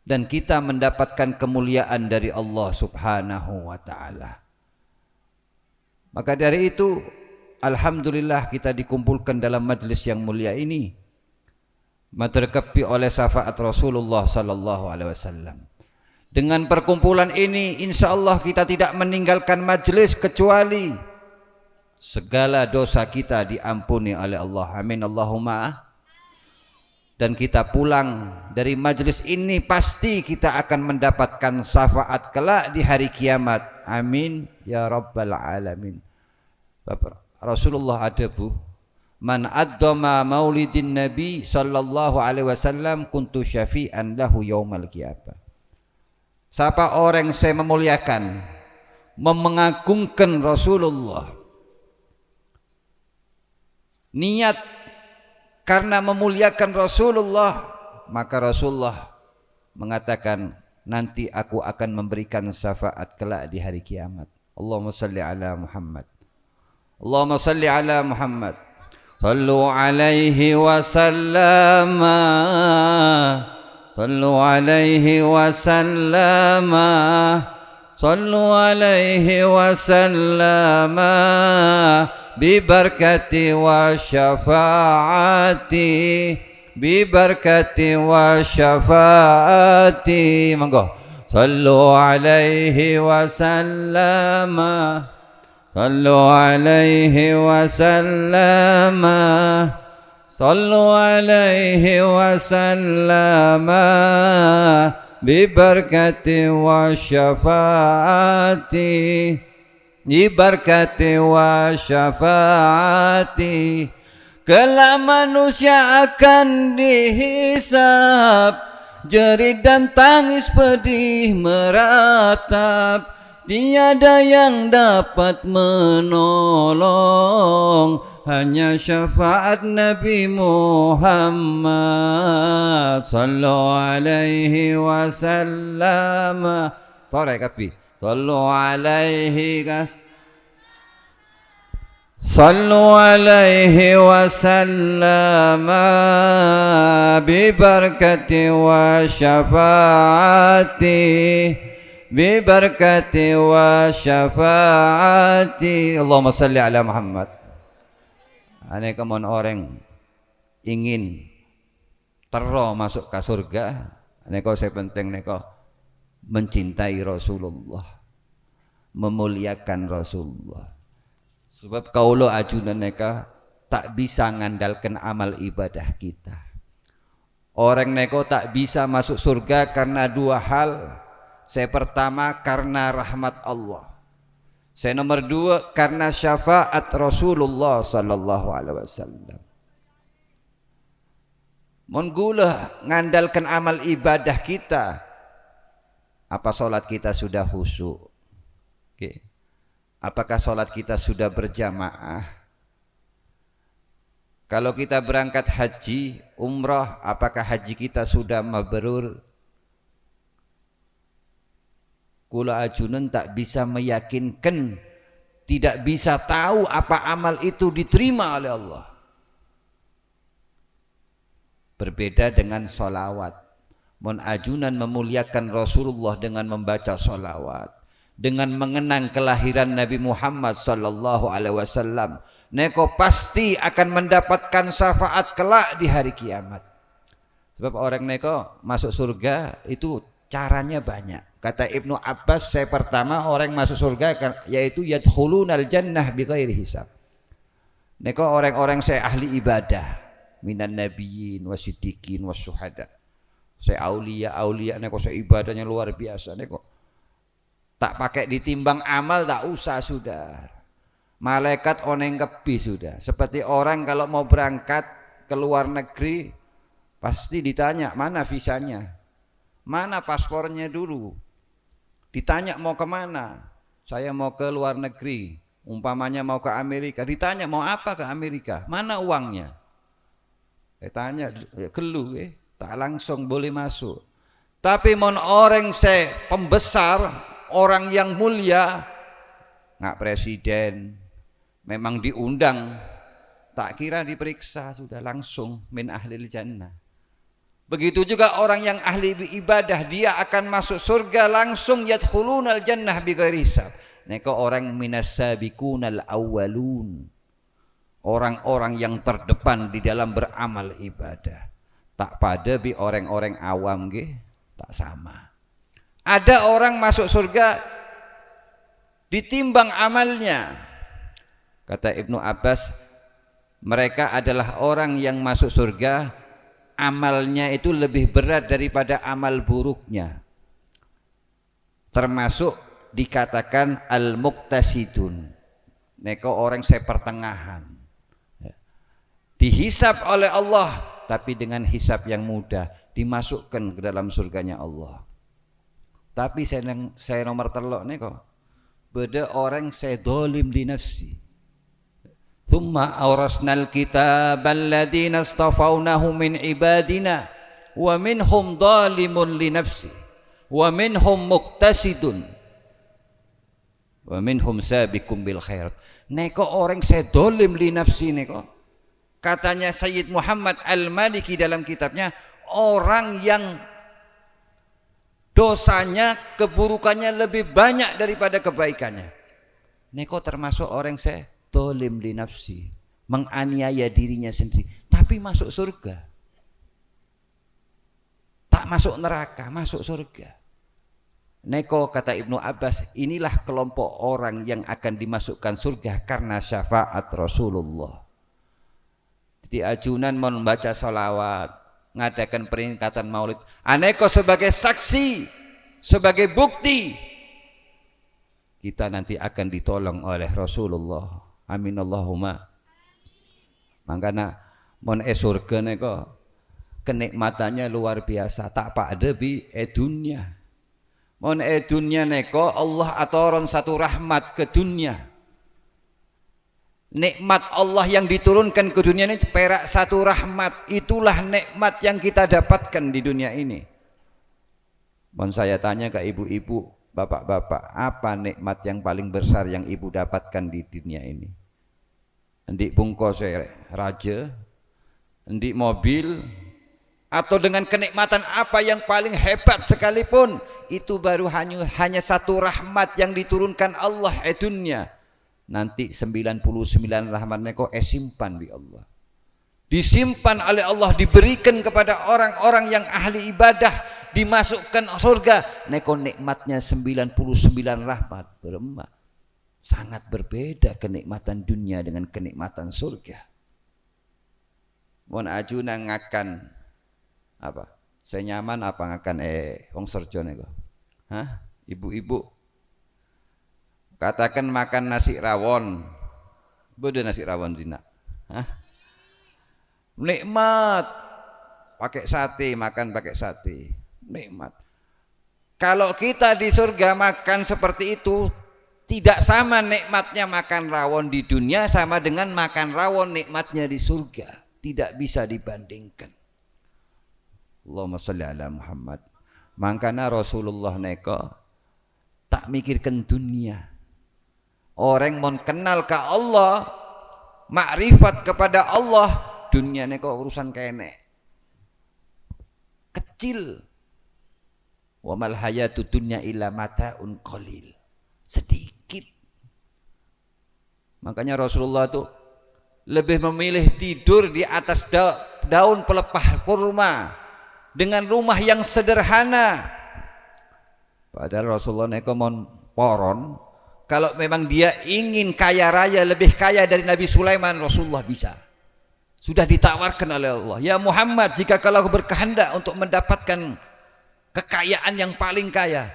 dan kita mendapatkan kemuliaan dari Allah Subhanahu wa taala. Maka dari itu alhamdulillah kita dikumpulkan dalam majlis yang mulia ini, terkepi oleh syafaat Rasulullah sallallahu alaihi wasallam. Dengan perkumpulan ini insyaallah kita tidak meninggalkan majlis kecuali segala dosa kita diampuni oleh Allah, amin Allahumma. Dan kita pulang dari majlis ini pasti kita akan mendapatkan syafaat kelak di hari kiamat, amin ya rabbal alamin. Rasulullah ada bu, man addama maulidin nabi sallallahu alaihi wasallam kuntu syafi'an lahu yaumal qiyamah. Siapa orang yang saya memuliakan, mengagungkan Rasulullah, niat karena memuliakan Rasulullah, maka Rasulullah mengatakan nanti aku akan memberikan syafaat kelak di hari kiamat. Allahumma salli ala Muhammad, Allahumma salli ala Muhammad, sallu alaihi wa sallama, sallu alaihi wa sallama, sallu alaihi wa sallama ببركة والشفاعة ببركة والشفاعة monggo صلوا عليه وسلم صلوا عليه وسلم صلوا عليه وسلم ببركة والشفاعة ببركة والشفاعة kelak manusia akan dihisab, jerit dan tangis pedih meratap, tiada yang dapat menolong, hanya syafaat Nabi Muhammad sallallahu alaihi wasallam. Tore kapi sallallahu alaihi صلوا عليه وسلم ببركة وشفاعة ببركة وشفاعة اللهم صل على محمد. Ane kemon orang ingin tero masuk ke surga, neko saya penting neko mencintai Rasulullah, memuliakan Rasulullah. Sebab kaulo ajunan neka tak bisa ngandalkan amal ibadah kita. Orang neko tak bisa masuk surga karena dua hal. Saya pertama karena rahmat Allah. Saya nomor dua karena syafaat Rasulullah sallallahu alaihi wasallam. Mun gula ngandalkan amal ibadah kita, apa solat kita sudah khusyuk? Okay. Apakah sholat kita sudah berjamaah? Kalau kita berangkat haji, umrah, apakah haji kita sudah mabrur? Kula ajunan tak bisa meyakinkan, tidak bisa tahu apa amal itu diterima oleh Allah. Berbeda dengan sholawat. Mon ajunan memuliakan Rasulullah dengan membaca sholawat, dengan mengenang kelahiran Nabi Muhammad sallallahu alaihi wasallam, neko pasti akan mendapatkan syafaat kelak di hari kiamat. Sebab orang neko masuk surga itu caranya banyak. Kata Ibnu Abbas, saya pertama orang masuk surga yaitu yadkhulunal jannah bighairi hisab. Neko orang-orang saya ahli ibadah, minan nabiyyin wasiddiqin wasyuhada. Saya aulia neko saya ibadahnya luar biasa neko. Tak pakai ditimbang amal, tak usah sudah. Malaikat oneng kepi sudah. Seperti orang kalau mau berangkat ke luar negeri, pasti ditanya mana visanya, mana paspornya dulu. Ditanya mau kemana, saya mau ke luar negeri, umpamanya mau ke Amerika. Ditanya mau apa ke Amerika, mana uangnya. Tanya gelu, tak langsung boleh masuk. Tapi mon orang saya pembesar, orang yang mulia, nggak presiden, memang diundang, tak kira diperiksa sudah langsung min ahlil jannah. Begitu juga orang yang ahli ibadah, dia akan masuk surga langsung yadkhulunal jannah bighairi hisab. Neko orang minas sabiqunal awwalun, orang-orang yang terdepan di dalam beramal ibadah. Tak pada bi orang-orang awam ge, tak sama. Ada orang masuk surga ditimbang amalnya. Kata Ibnu Abbas, mereka adalah orang yang masuk surga amalnya itu lebih berat daripada amal buruknya. Termasuk dikatakan al-muqtasidun. Neko orang saya pertengahan. Dihisab oleh Allah tapi dengan hisab yang mudah, dimasukkan ke dalam surganya Allah. Tapi saya nomor telok nih kok, beda orang saya dolim di nafsi. Thumma awrasnal kitab alladhina astafawnahu min ibadina wa minhum zalimun li nafsi wa minhum muqtasidun wa minhum sabiqum bil khairat. Neko orang saya dolim li nafsi neko. Katanya Sayyid Muhammad Al-Maliki dalam kitabnya, orang yang dosanya, keburukannya lebih banyak daripada kebaikannya. Neko termasuk orang saya zalim li nafsi, menganiaya dirinya sendiri, tapi masuk surga. Tak masuk neraka, masuk surga. Neko kata Ibnu Abbas, inilah kelompok orang yang akan dimasukkan surga karena syafaat Rasulullah. Jadi ajunan membaca salawat, ngadakan peringatan maulid, aneko sebagai saksi, sebagai bukti kita nanti akan ditolong oleh Rasulullah. Amin Allahumma. Makanya mon surga neko kenikmatannya luar biasa, tak pada bi dunia. Mon dunia neko Allah atoron satu rahmat ke dunia. Nikmat Allah yang diturunkan ke dunia ini perak satu rahmat. Itulah nikmat yang kita dapatkan di dunia ini. Mon saya tanya ke ibu-ibu, bapak-bapak, apa nikmat yang paling besar yang ibu dapatkan di dunia ini? Ndik bungkos raja, ndik mobil, atau dengan kenikmatan apa yang paling hebat sekalipun, itu baru hanya satu rahmat yang diturunkan Allah dunia. Nanti 99 rahmatnya kok simpan di Allah, disimpan oleh Allah, diberikan kepada orang-orang yang ahli ibadah, dimasukkan surga. Neko nikmatnya 99 rahmat, berema sangat berbeda kenikmatan dunia dengan kenikmatan surga. Mon ajuna ngakan apa? Saya nyaman apa ngakan wong sorjo nego? Hah? Ibu-ibu katakan makan nasi rawon. Beda nasi rawon zina. Hah? Nikmat. Pakai sate, makan pakai sate. Nikmat. Kalau kita di surga makan seperti itu, tidak sama nikmatnya makan rawon di dunia sama dengan makan rawon nikmatnya di surga. Tidak bisa dibandingkan. Allahumma sholli ala Muhammad. Makanya Rasulullah neko tak mikirkan dunia. Orang mau kenal ke Allah, makrifat kepada Allah, dunia neko urusan kene kecil. Wa mal hayatud dunya illa mataun qalil. Sedikit. Makanya Rasulullah tuh lebih memilih tidur di atas daun pelepah kurma dengan rumah yang sederhana. Padahal Rasulullah neko mon poron, kalau memang dia ingin kaya raya, lebih kaya dari Nabi Sulaiman, Rasulullah bisa. Sudah ditawarkan oleh Allah, ya Muhammad, jika kalau berkehendak untuk mendapatkan kekayaan yang paling kaya.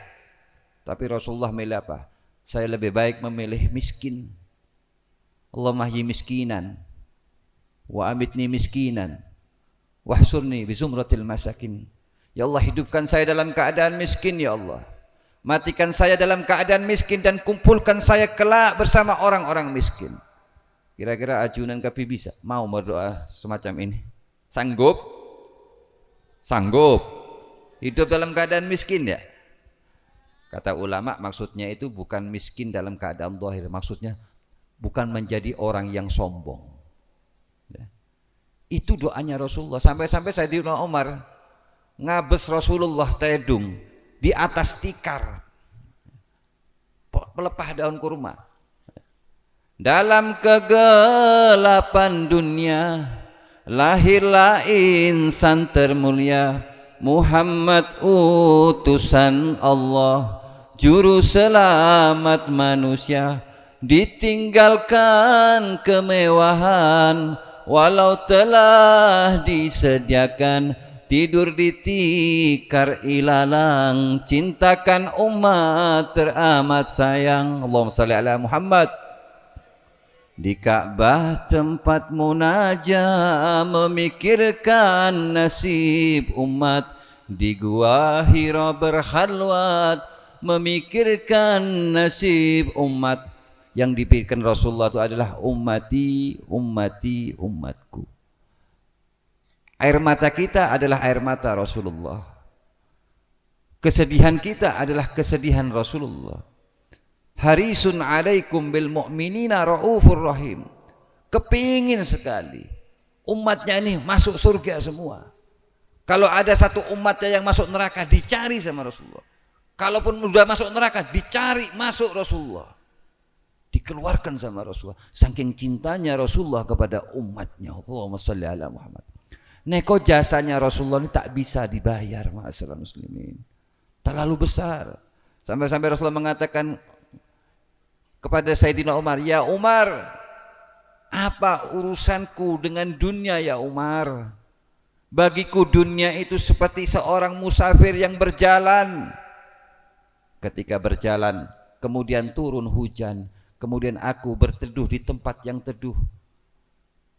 Tapi Rasulullah milih apa? Saya lebih baik memilih miskin. Allahumma hyi miskinan wa amitni miskinan wahsurni bi zumratil masakin. Ya Allah, hidupkan saya dalam keadaan miskin ya Allah. Matikan saya dalam keadaan miskin dan kumpulkan saya kelak bersama orang-orang miskin. Kira-kira ajunan kapi bisa mau berdoa semacam ini? Sanggup? Sanggup. Hidup dalam keadaan miskin ya? Kata ulama maksudnya itu bukan miskin dalam keadaan zahir, maksudnya bukan menjadi orang yang sombong. Ya. Itu doanya Rasulullah. Sampai-sampai Sayyidina Umar ngabes Rasulullah tedung di atas tikar pelepah daun kurma. Dalam kegelapan dunia lahirlah insan termulia, Muhammad utusan Allah, juru selamat manusia. Ditinggalkan kemewahan walau telah disediakan, tidur di tikar ilalang, cintakan umat teramat sayang. Allahumma shalli ala Muhammad. Di Ka'bah tempat munajah, memikirkan nasib umat. Di Gua Hira berkhalwat, memikirkan nasib umat. Yang dipikirkan Rasulullah itu adalah ummati, ummati, umatku. Air mata kita adalah air mata Rasulullah. Kesedihan kita adalah kesedihan Rasulullah. Harisun alaikum bil mu'minina raufur rahim. Kepingin sekali umatnya ini masuk surga semua. Kalau ada satu umatnya yang masuk neraka, dicari sama Rasulullah. Kalaupun sudah masuk neraka, dicari masuk Rasulullah. Di dikeluarkan sama Rasulullah. Saking cintanya Rasulullah kepada umatnya. Allahumma sholli ala Muhammad. Neko jasanya Rasulullah ini tak bisa dibayar, ma'asyiral muslimin. Terlalu besar. Sampai-sampai Rasulullah mengatakan kepada Sayyidina Umar, "Ya Umar, apa urusanku dengan dunia ya Umar? Bagiku dunia itu seperti seorang musafir yang berjalan. Ketika berjalan, kemudian turun hujan, kemudian aku berteduh di tempat yang teduh.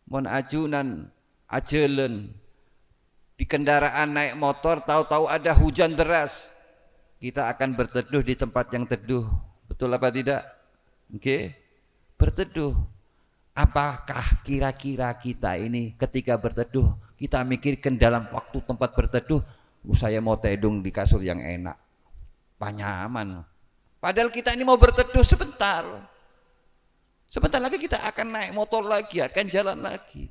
Mon ajunan, ajelen, di kendaraan naik motor, tahu-tahu ada hujan deras. Kita akan berteduh di tempat yang teduh. Betul apa tidak? Oke, berteduh. Apakah kira-kira kita ini ketika berteduh, kita mikirkan dalam waktu tempat berteduh, saya mau tedung di kasur yang enak, nyaman. Padahal kita ini mau berteduh sebentar. Sebentar lagi kita akan naik motor lagi, akan jalan lagi.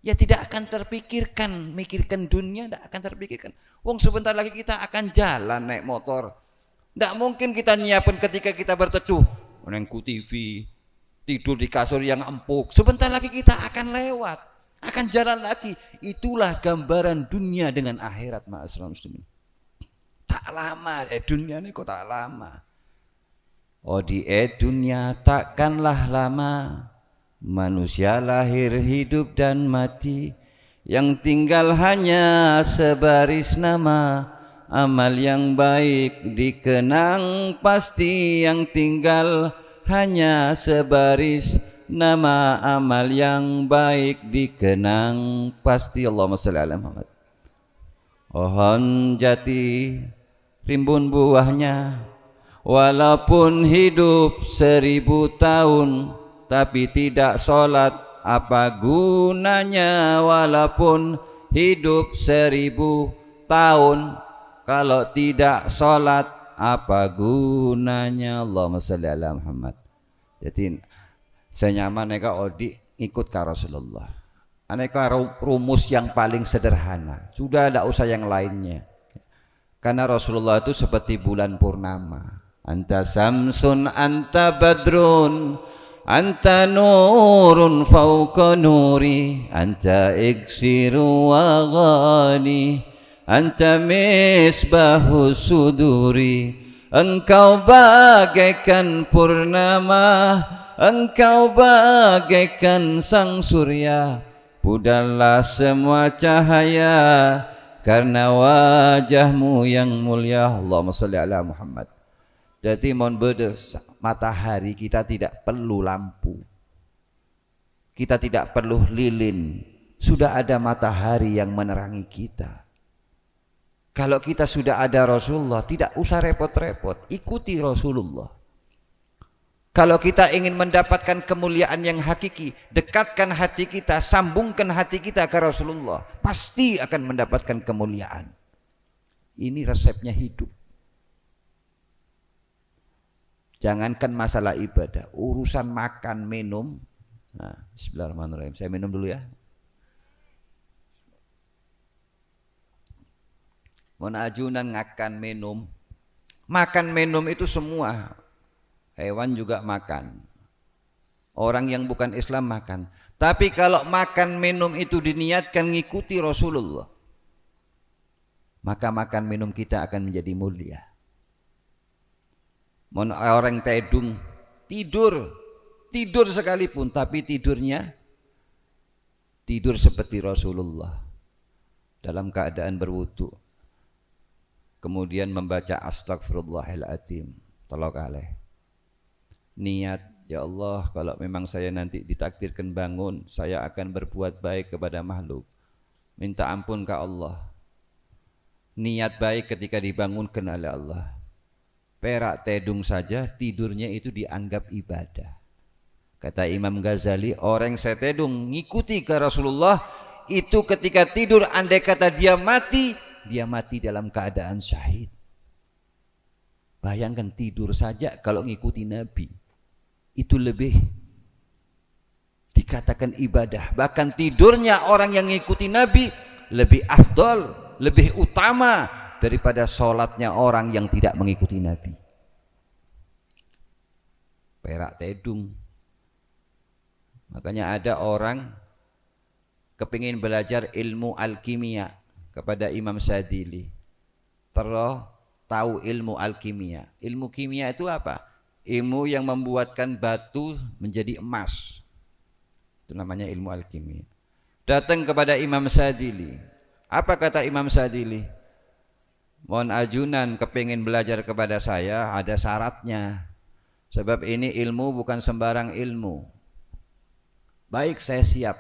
Ya tidak akan terpikirkan, mikirkan dunia tidak akan terpikirkan. Wong sebentar lagi kita akan jalan naik motor. Tidak mungkin kita nyiapin ketika kita berteduh, menengku TV, tidur di kasur yang empuk. Sebentar lagi kita akan lewat, akan jalan lagi. Itulah gambaran dunia dengan akhirat, ma'asyiral muslimin. Tak lama, dunia ini kok tak lama. Oh di dunia takkanlah lama. Manusia lahir, hidup dan mati. Yang tinggal hanya sebaris nama. Amal yang baik dikenang pasti. Yang tinggal hanya sebaris nama. Amal yang baik dikenang pasti. Allahumma sholli ala Muhammad. Pohon jati rimbun buahnya, walaupun hidup 1000 tahun, tapi tidak sholat apa gunanya? Walaupun hidup 1000 tahun, kalau tidak sholat apa gunanya? Allahumma sholli ala Muhammad. Jadi saya nyaman neka odi ikut ke Rasulullah. Aneka rumus yang paling sederhana. Sudah tidak usah yang lainnya. Karena Rasulullah itu seperti bulan purnama. Anta samsun, anta badrun, anta nurun fauqa nuri, anta iksiru wa ghani, anta misbahu suduri. Engkau bagaikan purnama, engkau bagaikan sang surya, pudahlah semua cahaya karena wajahmu yang mulia. Allahumma sholli ala Muhammad. Jadi mohon bedes matahari, kita tidak perlu lampu, kita tidak perlu lilin, sudah ada matahari yang menerangi kita. Kalau kita sudah ada Rasulullah, tidak usah repot-repot, ikuti Rasulullah. Kalau kita ingin mendapatkan kemuliaan yang hakiki, dekatkan hati kita, sambungkan hati kita ke Rasulullah, pasti akan mendapatkan kemuliaan. Ini resepnya hidup. Jangankan masalah ibadah, urusan makan minum. Nah, bismillahirrahmanirrahim. Saya minum dulu ya. Menajunan ngakan minum. Makan minum itu semua. Hewan juga makan. Orang yang bukan Islam makan. Tapi kalau makan minum itu diniatkan ngikuti Rasulullah, maka makan minum kita akan menjadi mulia. Orang tedung tidur sekalipun, tapi tidurnya tidur seperti Rasulullah dalam keadaan berwudu, kemudian membaca astagfirullahaladzim, tolong alaih. Niat, ya Allah, kalau memang saya nanti ditakdirkan bangun, saya akan berbuat baik kepada makhluk. Minta ampun ke Allah. Niat baik ketika dibangunkan oleh Allah. Perak tedung saja tidurnya itu dianggap ibadah. Kata Imam Ghazali, orang yang saya tedung ngikuti ke Rasulullah itu ketika tidur, andai kata dia mati dalam keadaan syahid. Bayangkan tidur saja kalau ngikuti Nabi, itu lebih dikatakan ibadah. Bahkan tidurnya orang yang ngikuti Nabi lebih afdol, lebih utama daripada sholatnya orang yang tidak mengikuti Nabi. Perak tedung Makanya ada orang kepingin belajar ilmu alkimia kepada Imam Sadili. Terus tahu ilmu alkimia. Ilmu kimia itu apa? Ilmu yang membuatkan batu menjadi emas. Itu namanya ilmu alkimia. Datang kepada Imam Sadili. Apa kata Imam Sadili? Mohon ajunan kepingin belajar kepada saya, ada syaratnya. Sebab ini ilmu bukan sembarang ilmu. Baik, saya siap.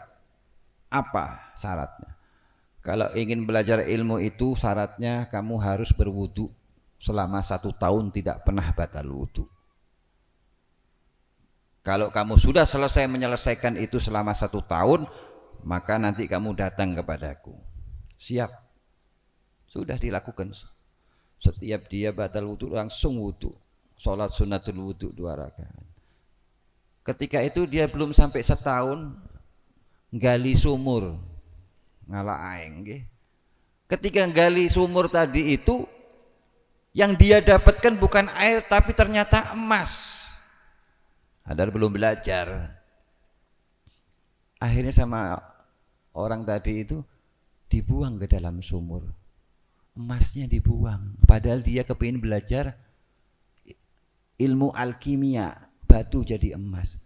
Apa syaratnya? Kalau ingin belajar ilmu itu syaratnya kamu harus berwudu selama 1 tahun tidak pernah batal wudu. Kalau kamu sudah selesai menyelesaikan itu selama 1 tahun, maka nanti kamu datang kepadaku. Siap. Sudah dilakukan. Setiap dia batal wudu langsung wudu. Sholat sunnatul wudu 2 rakaat. Ketika itu dia belum sampai setahun gali sumur. Ngalah aing nggih. Ketika gali sumur tadi itu yang dia dapatkan bukan air tapi ternyata emas. Padahal belum belajar. Akhirnya sama orang tadi itu dibuang ke dalam sumur. Emasnya dibuang. Padahal dia kepingin belajar ilmu alkimia, batu jadi emas.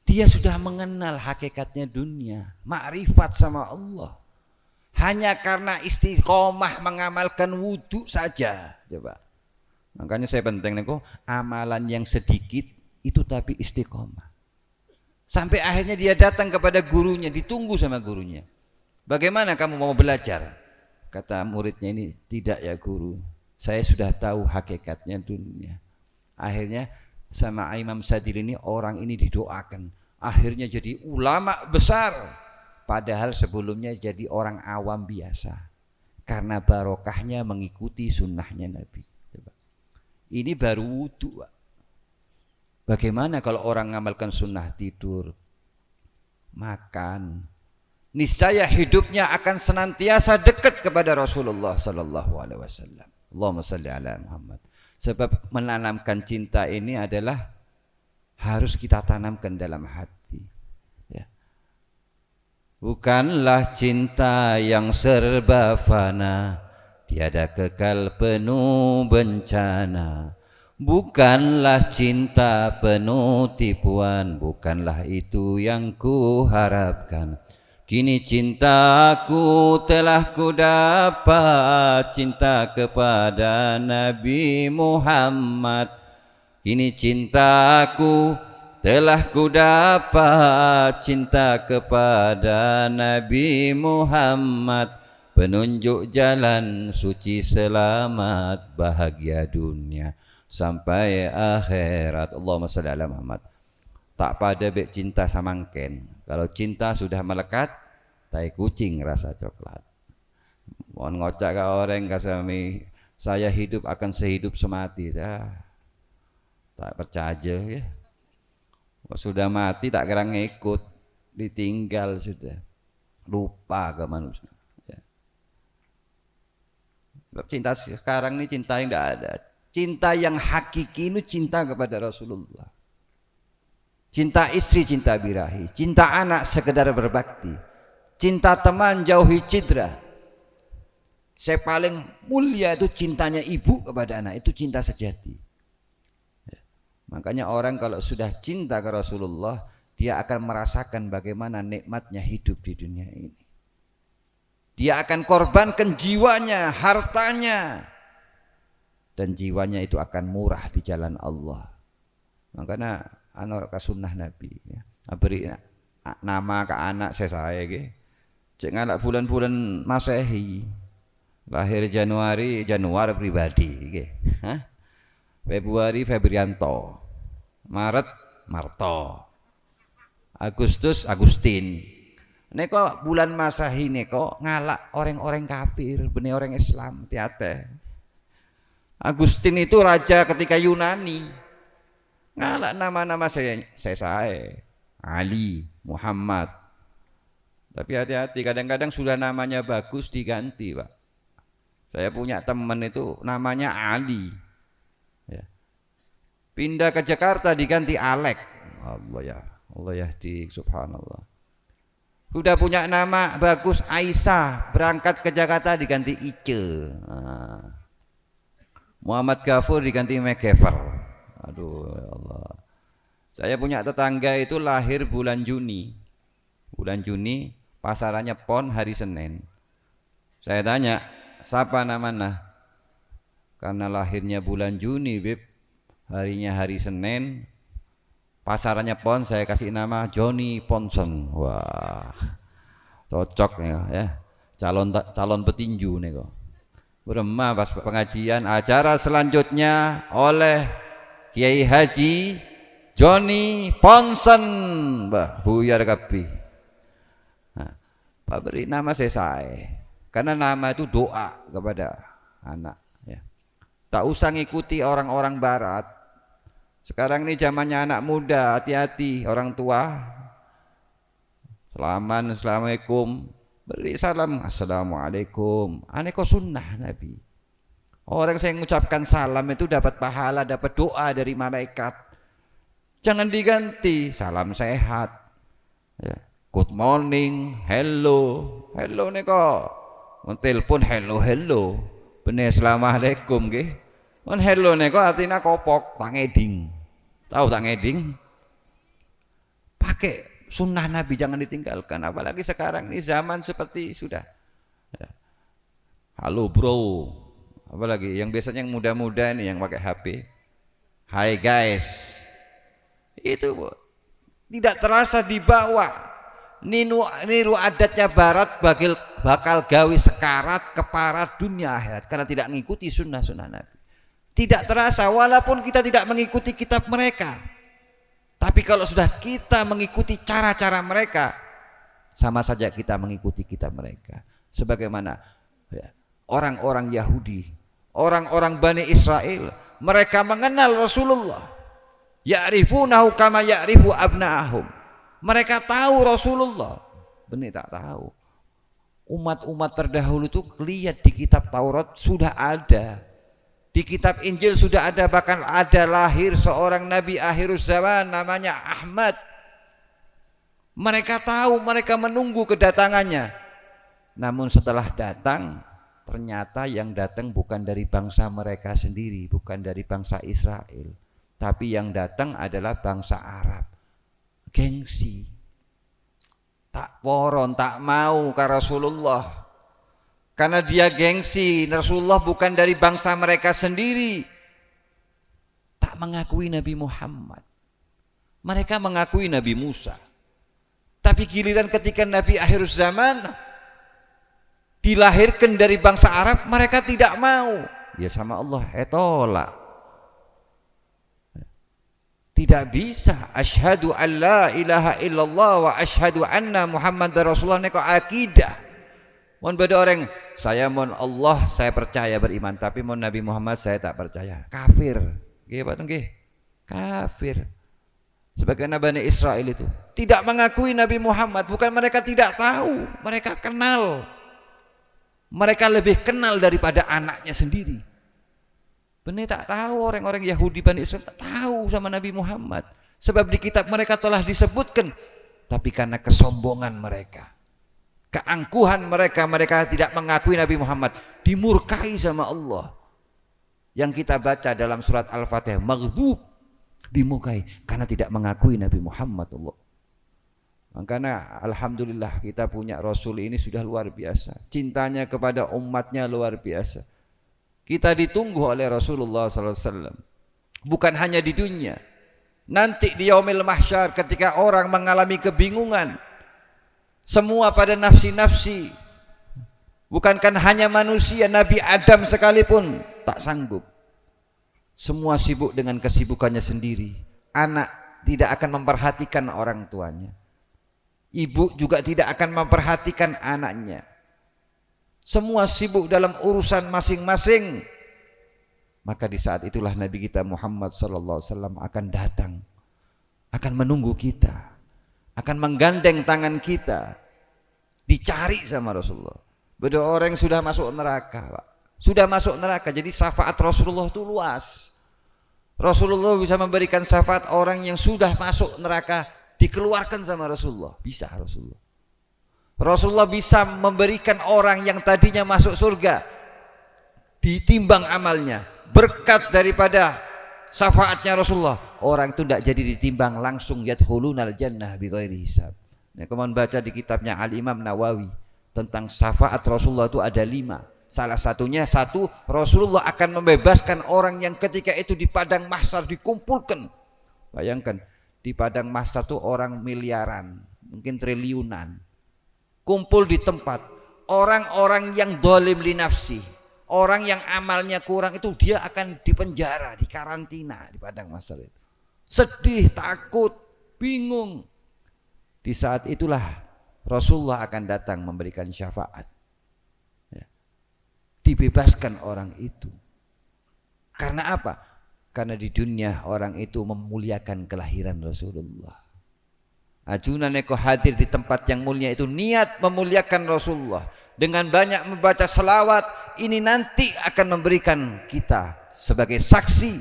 Dia sudah mengenal hakikatnya dunia, makrifat sama Allah. Hanya karena istiqomah mengamalkan wudu saja. Coba. Makanya saya penting nih kok amalan yang sedikit itu tapi istiqomah. Sampai akhirnya dia datang kepada gurunya, ditunggu sama gurunya. Bagaimana kamu mau belajar? Kata muridnya ini, tidak ya guru. Saya sudah tahu hakikatnya dunia. Akhirnya sama Imam Sadili ini orang ini didoakan. Akhirnya jadi ulama besar. Padahal sebelumnya jadi orang awam biasa. Karena barokahnya mengikuti sunnahnya Nabi. Ini baru wudu. Bagaimana kalau orang mengamalkan sunnah tidur, makan, niscaya hidupnya akan senantiasa dekat kepada Rasulullah sallallahu alaihi wasallam. Allahumma shalli ala Muhammad. Sebab menanamkan cinta ini adalah harus kita tanamkan dalam hati. Ya. Bukanlah cinta yang serba fana, tiada kekal penuh bencana. Bukanlah cinta penuh tipuan, bukanlah itu yang ku harapkan. Kini cintaku telah ku dapat, cinta kepada Nabi Muhammad. Kini cintaku telah ku dapat, cinta kepada Nabi Muhammad. Penunjuk jalan suci selamat, bahagia dunia sampai akhirat. Allahumma shalli ala Muhammad. Tak pada bek cinta samangken. Kalau cinta sudah melekat, tai kucing rasa coklat. Mohon ngocak ke orang kasami, saya hidup akan sehidup semati. Tak percaya ya. Sudah mati tak kira ngikut, ditinggal sudah. Lupa ke manusia. Ya. Sebab cinta sekarang ini cinta yang tidak ada. Cinta yang hakiki itu cinta kepada Rasulullah. Cinta istri, cinta birahi. Cinta anak sekedar berbakti. Cinta teman jauhi cidra. Saya paling mulia itu cintanya ibu kepada anak. Itu cinta sejati. Ya. Makanya orang kalau sudah cinta ke Rasulullah, dia akan merasakan bagaimana nikmatnya hidup di dunia ini. Dia akan korbankan jiwanya, hartanya. Dan jiwanya itu akan murah di jalan Allah. Makanya anak sunnah Nabi ya. Beri nama ke anak saya ge. Cek ngalak bulan-bulan Masehi. Lahir Januari pribadi ge. Februari Febrianto. Maret Marto. Agustus Agustin. Neko bulan Masehi neko ngalak orang-orang kafir, benih orang Islam tiate. Agustin itu raja ketika Yunani. Ngalak nama-nama saya Ali, Muhammad. Tapi hati-hati, kadang-kadang sudah namanya bagus diganti, Pak. Saya punya teman itu namanya Ali. Ya. Pindah ke Jakarta diganti Alek. Allah ya. Allah yahdi, subhanallah. Sudah punya nama bagus Aisyah, berangkat ke Jakarta diganti Ice. Muhammad Ghafur diganti McGaffer. Aduh ya Allah. Saya punya tetangga itu lahir bulan Juni. Bulan Juni pasarannya PON hari Senin. Saya tanya, siapa namanya? Karena lahirnya bulan Juni, Bib. Harinya hari Senin. Pasarannya PON, saya kasih nama Johnny Ponson. Wah, cocok nih ya. Calon petinju nih kok. Berema pas pengajian. Acara selanjutnya oleh Kiai Haji Johnny Ponson, Mbah buyar kabeh. Nah, Pak beri nama saya. Karena nama itu doa kepada anak. Ya. Tak usah ngikuti orang-orang Barat. Sekarang ini zamannya anak muda, hati-hati orang tua. Assalamualaikum, beri salam assalamualaikum. Aneh kok sunnah Nabi. Orang saya mengucapkan salam itu dapat pahala, dapat doa dari malaikat. Jangan diganti salam sehat. Ya. Good morning, hello, hello nih kok. Telepon hello, hello. Bener assalamualaikum nggih. On hello nih kok artinya kopok, tak ngeding. Tahu tak ngeding? Pakai sunnah Nabi jangan ditinggalkan. Apalagi sekarang ini zaman seperti sudah. Ya. Halo bro. Apalagi yang biasanya yang muda-muda ini yang pakai HP. Hai guys. Itu tidak terasa dibawa. Niru adatnya Barat bakal gawe sekarat keparat dunia akhirat karena tidak mengikuti sunnah-sunnah Nabi. Tidak terasa walaupun kita tidak mengikuti kitab mereka. Tapi kalau sudah kita mengikuti cara-cara mereka, sama saja kita mengikuti kitab mereka. Sebagaimana ya, orang-orang Yahudi, orang-orang Bani Israel, mereka mengenal Rasulullah. Ya'rifunahu kama ya'rifu abna'ahum. Mereka tahu Rasulullah. Benar tak tahu. Umat-umat terdahulu itu lihat di kitab Taurat sudah ada. Di kitab Injil sudah ada, bahkan ada lahir seorang nabi akhiruz zaman namanya Ahmad. Mereka tahu, mereka menunggu kedatangannya. Namun setelah datang, ternyata yang datang bukan dari bangsa mereka sendiri, bukan dari bangsa Israel, tapi yang datang adalah bangsa Arab. Gengsi. Tak poron, tak mau ke Rasulullah. Karena dia gengsi, Rasulullah bukan dari bangsa mereka sendiri. Tak mengakui Nabi Muhammad. Mereka mengakui Nabi Musa. Tapi giliran ketika Nabi akhir zaman dilahirkan dari bangsa Arab, mereka tidak mau. Ya sama Allah, tolak. Tidak bisa. Asyhadu an la ilaha illallah wa asyhadu anna Muhammadar Rasulullah ini kok akidah. Mohon beda orang, saya mohon Allah saya percaya beriman, tapi mohon Nabi Muhammad saya tak percaya. Kafir. Nggih Pak nggih. Kafir. Sebagaimana Bani Israel itu tidak mengakui Nabi Muhammad, bukan mereka tidak tahu, mereka kenal. Mereka lebih kenal daripada anaknya sendiri. Benar tak tahu orang-orang Yahudi Bani Israel tak tahu sama Nabi Muhammad. Sebab di kitab mereka telah disebutkan, tapi karena kesombongan mereka, keangkuhan mereka, mereka tidak mengakui Nabi Muhammad, dimurkai sama Allah. Yang kita baca dalam surat Al-Fatihah, maghdub, dimurkai karena tidak mengakui Nabi Muhammad. Allah. Makanya alhamdulillah kita punya Rasul ini sudah luar biasa. Cintanya kepada umatnya luar biasa. Kita ditunggu oleh Rasulullah SAW. Bukan hanya di dunia. Nanti di yaumil mahsyar ketika orang mengalami kebingungan, semua pada nafsi-nafsi. Bukankah hanya manusia, Nabi Adam sekalipun tak sanggup. Semua sibuk dengan kesibukannya sendiri. Anak tidak akan memperhatikan orang tuanya. Ibu juga tidak akan memperhatikan anaknya. Semua sibuk dalam urusan masing-masing. Maka di saat itulah Nabi kita Muhammad SAW akan datang, akan menunggu kita, akan menggandeng tangan kita, dicari sama Rasulullah. Beda orang yang sudah masuk neraka, Pak. Sudah masuk neraka, jadi syafaat Rasulullah itu luas. Rasulullah bisa memberikan syafaat orang yang sudah masuk neraka dikeluarkan sama Rasulullah. Bisa Rasulullah. Rasulullah bisa memberikan orang yang tadinya masuk surga ditimbang amalnya, berkat daripada syafaatnya Rasulullah, orang itu tidak jadi ditimbang, langsung yadkhulunal jannah bighairi hisab. Nah, kemarin baca di kitabnya Al-Imam Nawawi tentang syafaat Rasulullah itu ada 5. Salah satunya, Rasulullah akan membebaskan orang yang ketika itu di padang mahsyar dikumpulkan. Bayangkan di padang mahsyar itu orang miliaran, mungkin triliunan, kumpul di tempat. Orang-orang yang dolim li nafsi, orang yang amalnya kurang itu dia akan dipenjara, dikarantina di padang mahsyar itu. Sedih, takut, bingung. Di saat itulah Rasulullah akan datang memberikan syafaat. Ya. Dibebaskan orang itu. Karena apa? Karena di dunia orang itu memuliakan kelahiran Rasulullah. Ajunan eko hadir di tempat yang mulia itu niat memuliakan Rasulullah. Dengan banyak membaca selawat, ini nanti akan memberikan kita sebagai saksi,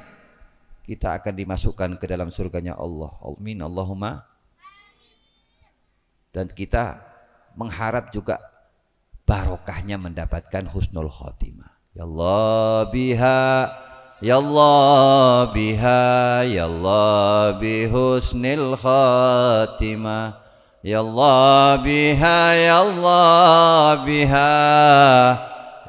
kita akan dimasukkan ke dalam surganya Allah. Amin Allahumma. Dan kita mengharap juga barokahnya mendapatkan husnul khotimah. Ya Allah biha, ya Allah biha, ya Allah bi husnil khotimah. Ya Allah biha, ya Allah biha,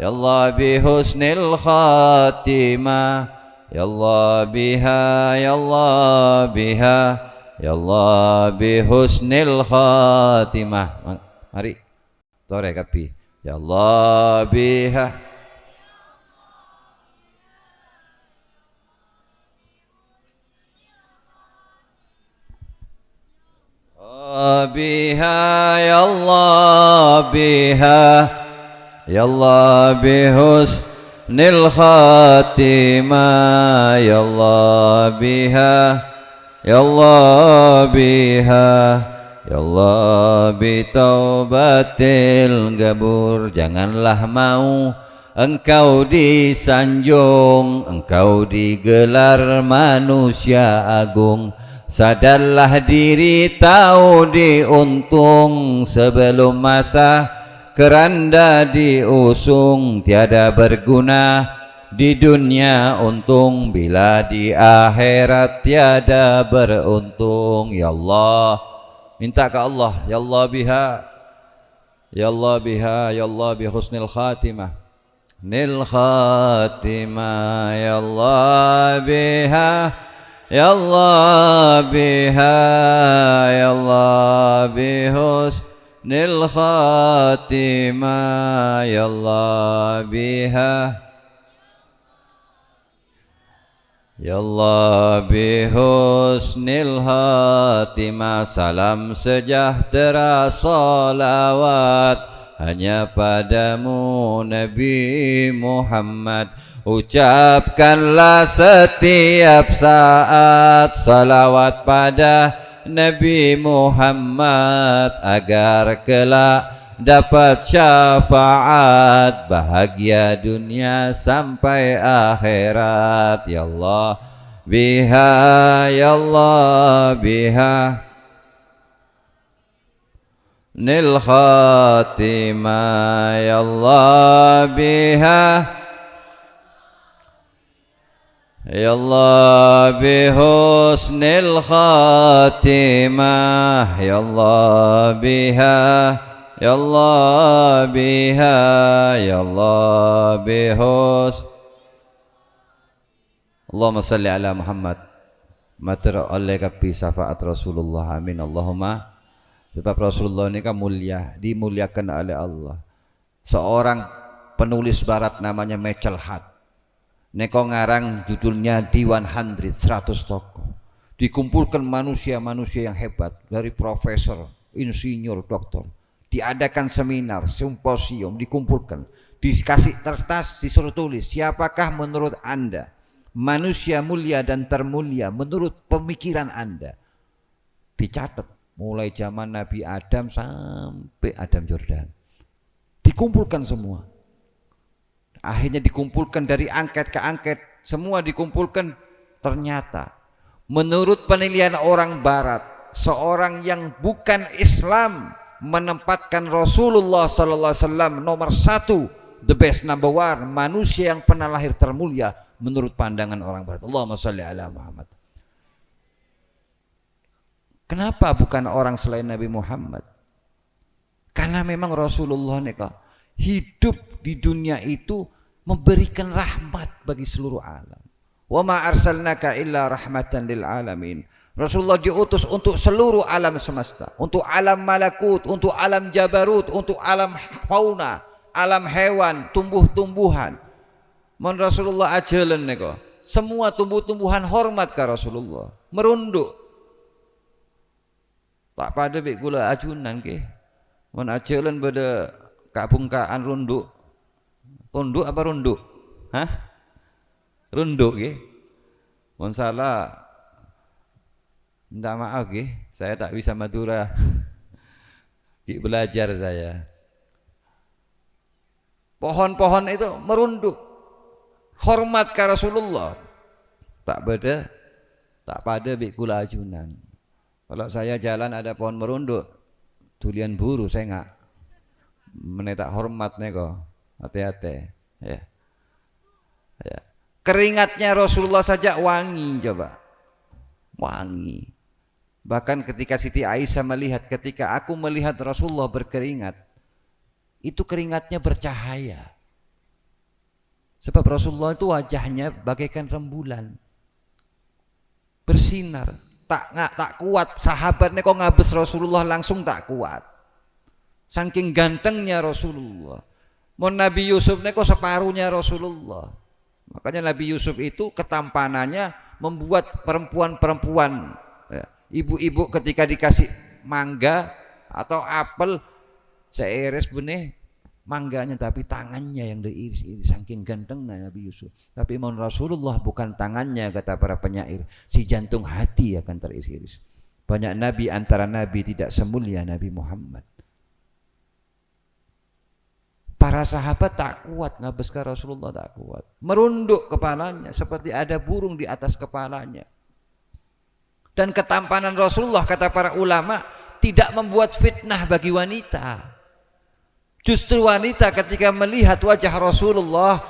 ya Allah bi husnil khotimah. Ya Allah biha, ya Allah biha, ya Allah bi husnil khatimah. Mari tore kapi. Ya Allah biha, biha, ya Allah biha, ya Allah bi husnil khatimah. Ya Allah biha, ya Allah biha, ya Allah bi taubatil gabur. Janganlah mau engkau disanjung, engkau digelar manusia agung. Sadarlah diri, tahu diuntung, sebelum masa keranda diusung. Tiada berguna di dunia untung, bila di akhirat tiada beruntung. Ya Allah, minta ke Allah. Ya Allah biha, ya Allah biha, ya Allah bi husnil khatimah, nil khatimah. Ya Allah biha, ya Allah biha, ya Allah bi husnil khatimah. Ya Allah biha, ya Allah bi husnil khatimah. Salam sejahtera salawat hanya padamu Nabi Muhammad. Ucapkanlah setiap saat salawat pada Nabi Muhammad, agar kelak dapat syafaat, bahagia dunia sampai akhirat. Ya Allah biha, ya Allah biha, nil khatimah. Ya Allah biha, ya Allah bi husnil khatimah. Ya Allah biha, ya Allah biha, ya Allah bi Allahumma salli ala Muhammad. Mater oleh kapi syafaat Rasulullah. Amin Allahumma. Sebab Rasulullah ini kan mulia, dimuliakan oleh Allah. Seorang penulis barat namanya Michael Hart, neko ngarang judulnya Diwan 100 tokoh. Dikumpulkan manusia-manusia yang hebat, dari profesor, insinyur, doktor. Diadakan seminar, simposium, dikumpulkan. Dikasih kertas, disuruh tulis, siapakah menurut Anda manusia mulia dan termulia menurut pemikiran Anda. Dicatat mulai zaman Nabi Adam sampai Adam Jordan. Dikumpulkan semua. Akhirnya dikumpulkan dari angket ke angket, semua dikumpulkan. Ternyata menurut penilaian orang barat, seorang yang bukan Islam menempatkan Rasulullah sallallahu alaihi wasallam nomor satu, the best, number one, manusia yang pernah lahir termulia menurut pandangan orang barat. Allahumma shalli ala Muhammad. Kenapa bukan orang selain Nabi Muhammad? Karena memang Rasulullah hidup di dunia itu memberikan rahmat bagi seluruh alam. Wa ma arsalnaka illa rahmatan lil alamin. Rasulullah diutus untuk seluruh alam semesta, untuk alam malakut, untuk alam jabarut, untuk alam fauna, alam hewan, tumbuh-tumbuhan. Mon Rasulullah ajalan nego. Semua tumbuh-tumbuhan hormat ke Rasulullah, merunduk. Tak pada bik gula ajunan ke. Mon ajalan pada kabungkaan runduk. Tunduk apa runduk? Hah? Runduk ke? Mon salah, minta maaf ke, saya tak bisa Madura. Belajar saya. Pohon-pohon itu merunduk, hormat ke Rasulullah. Tak pada bikula ajunan. Kalau saya jalan ada pohon merunduk, tulian buru saya enggak menetak hormat nego. Hati-hati ya. Ya. Keringatnya Rasulullah saja wangi, coba. Wangi. Bahkan ketika Siti Aisyah melihat, ketika aku melihat Rasulullah berkeringat, itu keringatnya bercahaya. Sebab Rasulullah itu wajahnya bagaikan rembulan, bersinar. Tak kuat sahabatnya kok ngabes Rasulullah langsung tak kuat. Saking gantengnya Rasulullah. Mon Nabi Yusuf kok separuhnya Rasulullah. Makanya Nabi Yusuf itu ketampanannya membuat perempuan-perempuan, ya, ibu-ibu ketika dikasih mangga atau apel, seiris benih mangganya tapi tangannya yang diiris-iris, saking gantengnya Nabi Yusuf. Tapi mon Rasulullah bukan tangannya, kata para penyair, si jantung hati akan teriris-iris. Banyak nabi, antara nabi tidak semulia Nabi Muhammad. Para sahabat tak kuat ngabeskan Rasulullah, tak kuat. Merunduk kepalanya seperti ada burung di atas kepalanya. Dan ketampanan Rasulullah, kata para ulama, tidak membuat fitnah bagi wanita. Justru wanita ketika melihat wajah Rasulullah,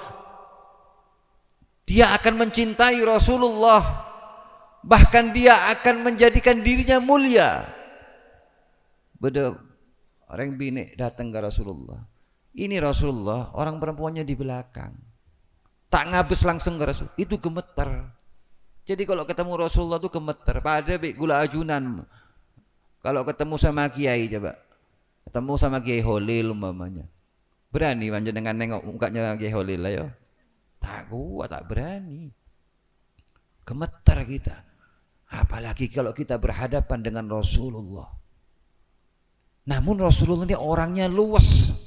dia akan mencintai Rasulullah. Bahkan dia akan menjadikan dirinya mulia. Beda orang bini datang ke Rasulullah. Ini Rasulullah, orang perempuannya di belakang. Tak ngabes langsung ke Rasul, itu gemeter. Jadi kalau ketemu Rasulullah itu gemeter. Pada gula ajunan. Kalau ketemu sama kiai, coba ketemu sama Kiai Holil umpamanya, berani panjenengan nengok mukanya Kiai Holil lah ya? Tak kuat, tak berani. Gemeter kita. Apalagi kalau kita berhadapan dengan Rasulullah. Namun Rasulullah ini orangnya luwes.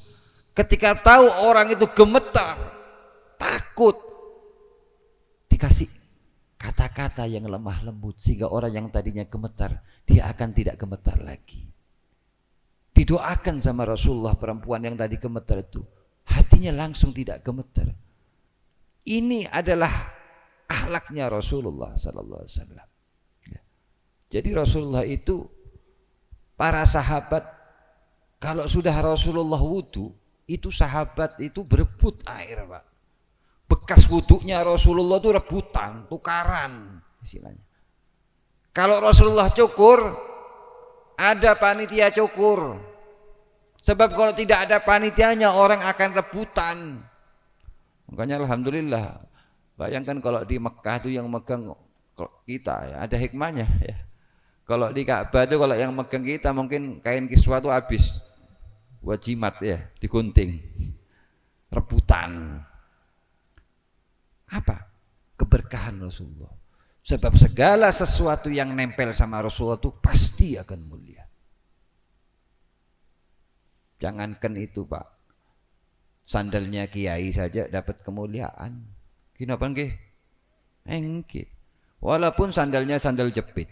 Ketika tahu orang itu gemetar, takut, dikasih kata-kata yang lemah lembut sehingga orang yang tadinya gemetar, dia akan tidak gemetar lagi. Didoakan sama Rasulullah perempuan yang tadi gemetar itu, hatinya langsung tidak gemetar. Ini adalah akhlaknya Rasulullah sallallahu alaihi wasallam. Jadi Rasulullah itu, para sahabat kalau sudah Rasulullah wudu, itu sahabat itu berebut air, Pak. Bekas wudunya Rasulullah itu rebutan, tukaran istilahnya. Kalau Rasulullah cukur, ada panitia cukur. Sebab kalau tidak ada panitianya, orang akan rebutan. Makanya alhamdulillah, bayangkan kalau di Mekah itu yang megang kita ya, ada hikmahnya ya. Kalau di Ka'bah itu kalau yang megang kita mungkin kain kiswah itu habis buat jimat ya, digunting, rebutan. Apa? Keberkahan Rasulullah. Sebab segala sesuatu yang nempel sama Rasulullah itu pasti akan mulia. Jangankan itu, Pak, sandalnya kiai saja dapat kemuliaan. Kenapa nggih? Nggih. Walaupun sandalnya sandal jepit,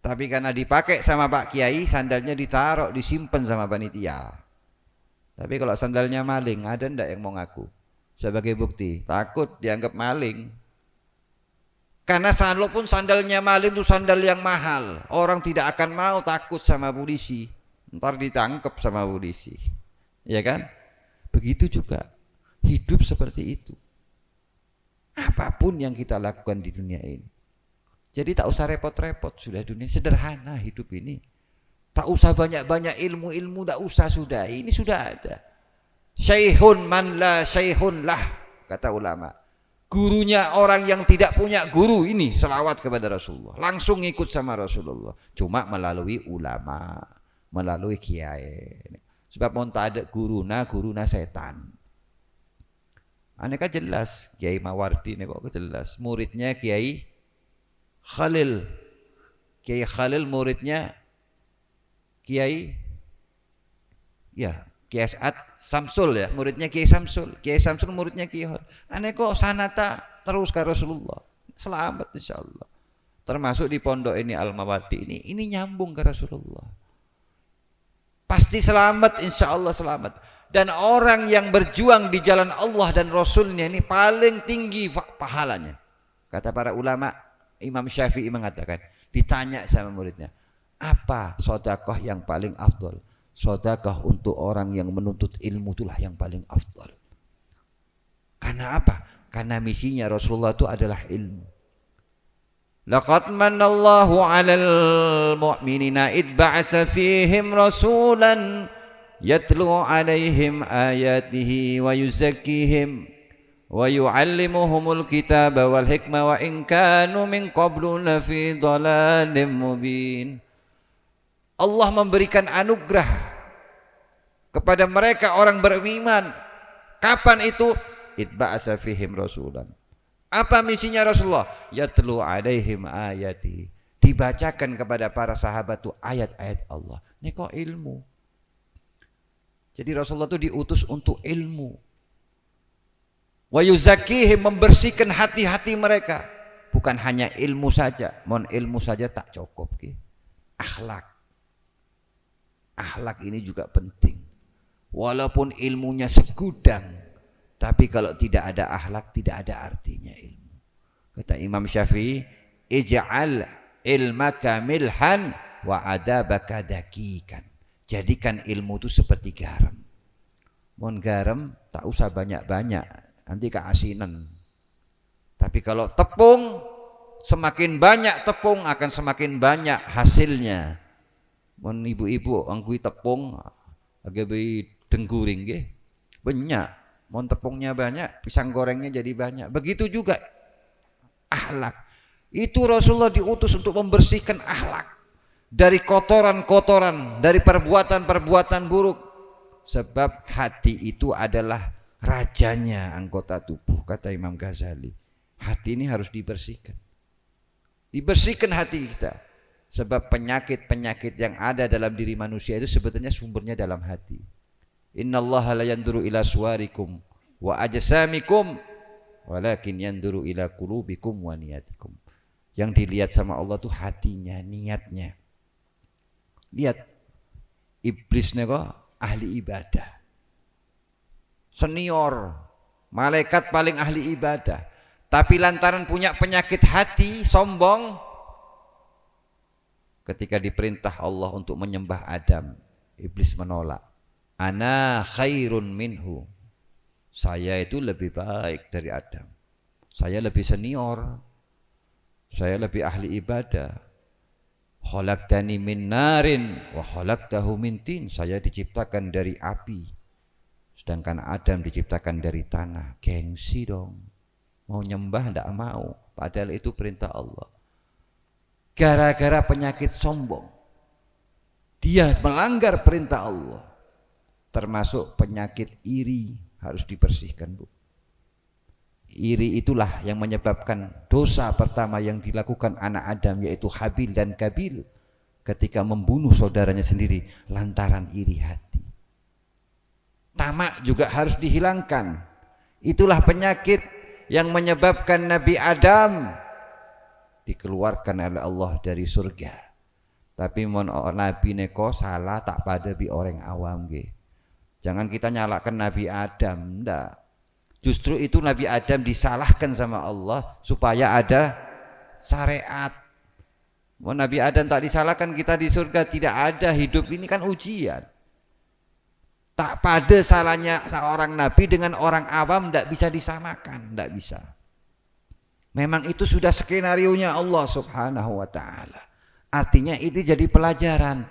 tapi karena dipakai sama Pak Kiai, sandalnya ditaruh, disimpan sama panitia. Tapi kalau sandalnya maling, ada ndak yang mau ngaku? Sebagai bukti, takut dianggap maling. Karena walaupun sandalnya maling itu sandal yang mahal, orang tidak akan mau takut sama polisi. Ntar ditangkap sama polisi. Ya kan? Begitu juga hidup seperti itu. Apapun yang kita lakukan di dunia ini. Jadi tak usah repot-repot, sudah dunia sederhana hidup ini. Tak usah banyak-banyak ilmu, tak usah, sudah. Ini sudah ada. Syaihun man la syaihun lah, kata ulama. Gurunya orang yang tidak punya guru, ini selawat kepada Rasulullah, langsung ikut sama Rasulullah. Cuma melalui ulama, melalui kiai. Sebab mau tak ada guruna setan. Aneka jelas Kiai Mawardi ini kok jelas. Muridnya Kiai Khalil. Kiai Khalil muridnya Kiai As'ad Samsul ya, muridnya Kiai Samsul. Kiai Samsul muridnya Kiai Hor. Aneh kok sanata terus ke Rasulullah. Selamat insyaallah. Termasuk di pondok ini Al-Mawaddi ini nyambung ke Rasulullah. Pasti selamat insyaallah selamat. Dan orang yang berjuang di jalan Allah dan Rasulnya ini paling tinggi pahalanya. Kata para ulama, Imam Syafi'i mengatakan, ditanya sama muridnya, apa sedekah yang paling afdal? Sedekah untuk orang yang menuntut ilmu itulah yang paling afdal. Karena apa? Karena misinya Rasulullah itu adalah ilmu. Laqad manallahu 'alal mu'minina id ba'atsa fihim rasulan yatlu 'alaihim ayatihi wa yuzakkihim wa yu'allimuhumul kitaba wal hikmah wa in kanu min qablu lafi dhalalin mubin. Allah memberikan anugerah kepada mereka orang beriman. Kapan itu? Itba'asa fihim rasulan. Apa misinya Rasulullah? Yatlu alaihim ayati. Dibacakan kepada para sahabat itu ayat-ayat Allah. Ini kok ilmu. Jadi Rasulullah itu diutus untuk ilmu. Wa yuzakkihim, membersihkan hati-hati mereka. Bukan hanya ilmu saja. Mon ilmu saja tak cukup. Akhlak. Akhlak ini juga penting. Walaupun ilmunya segudang, tapi kalau tidak ada akhlak tidak ada artinya ilmu. Kata Imam Syafi'i, ij'al ilmaka milhan wa adabaka dakikan. Jadikan ilmu itu seperti garam. Mon garam tak usah banyak-banyak, nanti keasinan. Tapi kalau tepung, semakin banyak tepung akan semakin banyak hasilnya. Mon ibu-ibu angkui tepung agak dengguring nggih. Banyak. Mon tepungnya banyak, pisang gorengnya jadi banyak. Begitu juga akhlak. Itu Rasulullah diutus untuk membersihkan akhlak dari kotoran-kotoran, dari perbuatan-perbuatan buruk. Sebab hati itu adalah rajanya anggota tubuh, kata Imam Ghazali. Hati ini harus dibersihkan. Dibersihkan hati kita. Sebab penyakit-penyakit yang ada dalam diri manusia itu sebetulnya sumbernya dalam hati. Innallaha la yanduru ila suwarikum wa ajsamikum walakin yanduru ila qulubikum wa niyatikum. Yang dilihat sama Allah tuh hatinya, niatnya. Lihat iblis kok ahli ibadah. Senior, malaikat paling ahli ibadah. Tapi lantaran punya penyakit hati, sombong, ketika diperintah Allah untuk menyembah Adam, iblis menolak. Ana khairun minhu. Saya itu lebih baik dari Adam. Saya lebih senior. Saya lebih ahli ibadah. Khalaqtani min narin wa khalaqtahu min tin. Saya diciptakan dari api. Sedangkan Adam diciptakan dari tanah. Gengsi dong. Mau nyembah enggak mau. Padahal itu perintah Allah. Gara-gara penyakit sombong, dia melanggar perintah Allah. Termasuk penyakit iri harus dibersihkan, Bu. Iri itulah yang menyebabkan dosa pertama yang dilakukan anak Adam, yaitu Habil dan Kabil, ketika membunuh saudaranya sendiri lantaran iri hati. Tamak juga harus dihilangkan. Itulah penyakit yang menyebabkan Nabi Adam dikeluarkan oleh Allah dari surga. Tapi mon Nabi neko salah tak pada bi orang awam ge. Jangan kita nyalakan Nabi Adam, ndak. Justru itu Nabi Adam disalahkan sama Allah supaya ada syariat. Nabi Adam tak disalahkan, kita di surga tidak ada. Hidup ini kan ujian. Tak pada salahnya seorang nabi dengan orang awam, tidak bisa disamakan, tidak bisa. Memang itu sudah skenarionya Allah Subhanahu wa ta'ala. Artinya itu jadi pelajaran.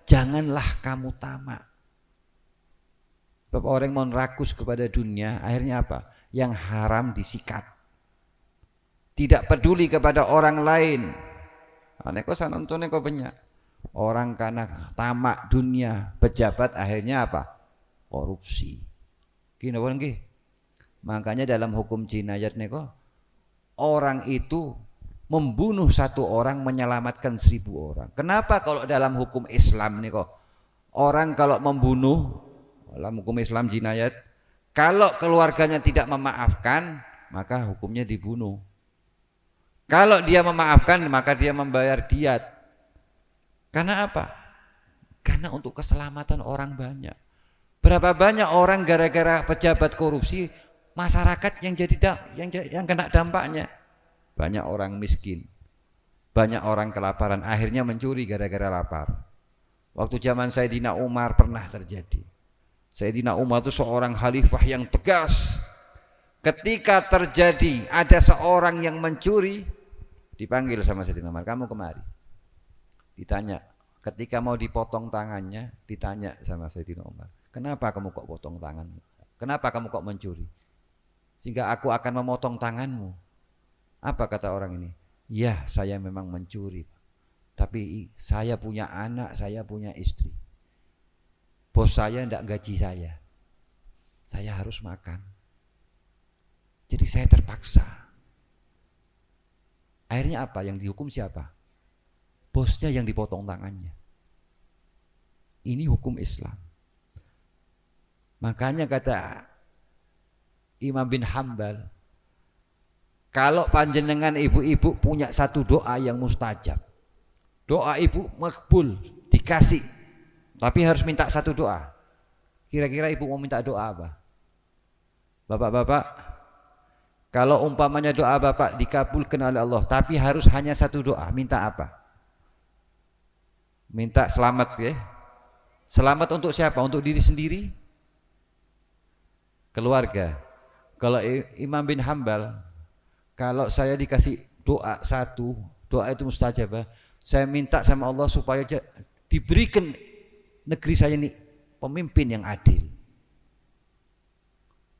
Janganlah kamu tamak. Sebab orang mau rakus kepada dunia, akhirnya apa? Yang haram disikat. Tidak peduli kepada orang lain. Aneko sanontonnya kok banyak. Orang karena tamak dunia, pejabat akhirnya apa? Korupsi. Gini apa nggih? Makanya dalam hukum jinayat niko, orang itu membunuh satu orang menyelamatkan 1000 orang. Kenapa kalau dalam hukum Islam niko, orang kalau membunuh dalam hukum Islam jinayat, kalau keluarganya tidak memaafkan, maka hukumnya dibunuh. Kalau dia memaafkan, maka dia membayar diat. Karena apa? Karena untuk keselamatan orang banyak. Berapa banyak orang gara-gara pejabat korupsi, masyarakat yang kena dampaknya. Banyak orang miskin, banyak orang kelaparan, akhirnya mencuri gara-gara lapar. Waktu zaman Sayyidina Umar pernah terjadi. Sayyidina Umar itu seorang khalifah yang tegas. Ketika terjadi ada seorang yang mencuri, dipanggil sama Sayyidina Umar, kamu kemari. Ditanya, ketika mau dipotong tangannya, ditanya sama Sayyidina Umar, kenapa kamu kok potong tanganmu? Kenapa kamu kok mencuri? Sehingga aku akan memotong tanganmu. Apa kata orang ini? Ya, saya memang mencuri, tapi saya punya anak, saya punya istri. Bos saya tidak gaji saya harus makan. Jadi saya terpaksa. Akhirnya apa? Yang dihukum siapa? Bosnya yang dipotong tangannya. Ini hukum Islam. Makanya kata Imam bin Hambal, kalau panjenengan ibu-ibu punya satu doa yang mustajab, doa ibu makbul, dikasih, tapi harus minta satu doa. Kira-kira ibu mau minta doa apa? Bapak-bapak, kalau umpamanya doa bapak dikabulkan oleh Allah, tapi harus hanya satu doa, minta apa? Minta selamat ya. Selamat untuk siapa? Untuk diri sendiri? Keluarga. Kalau Imam bin Hambal, kalau saya dikasih doa satu, doa itu mustajabah, saya minta sama Allah supaya diberikan negeri saya ini pemimpin yang adil,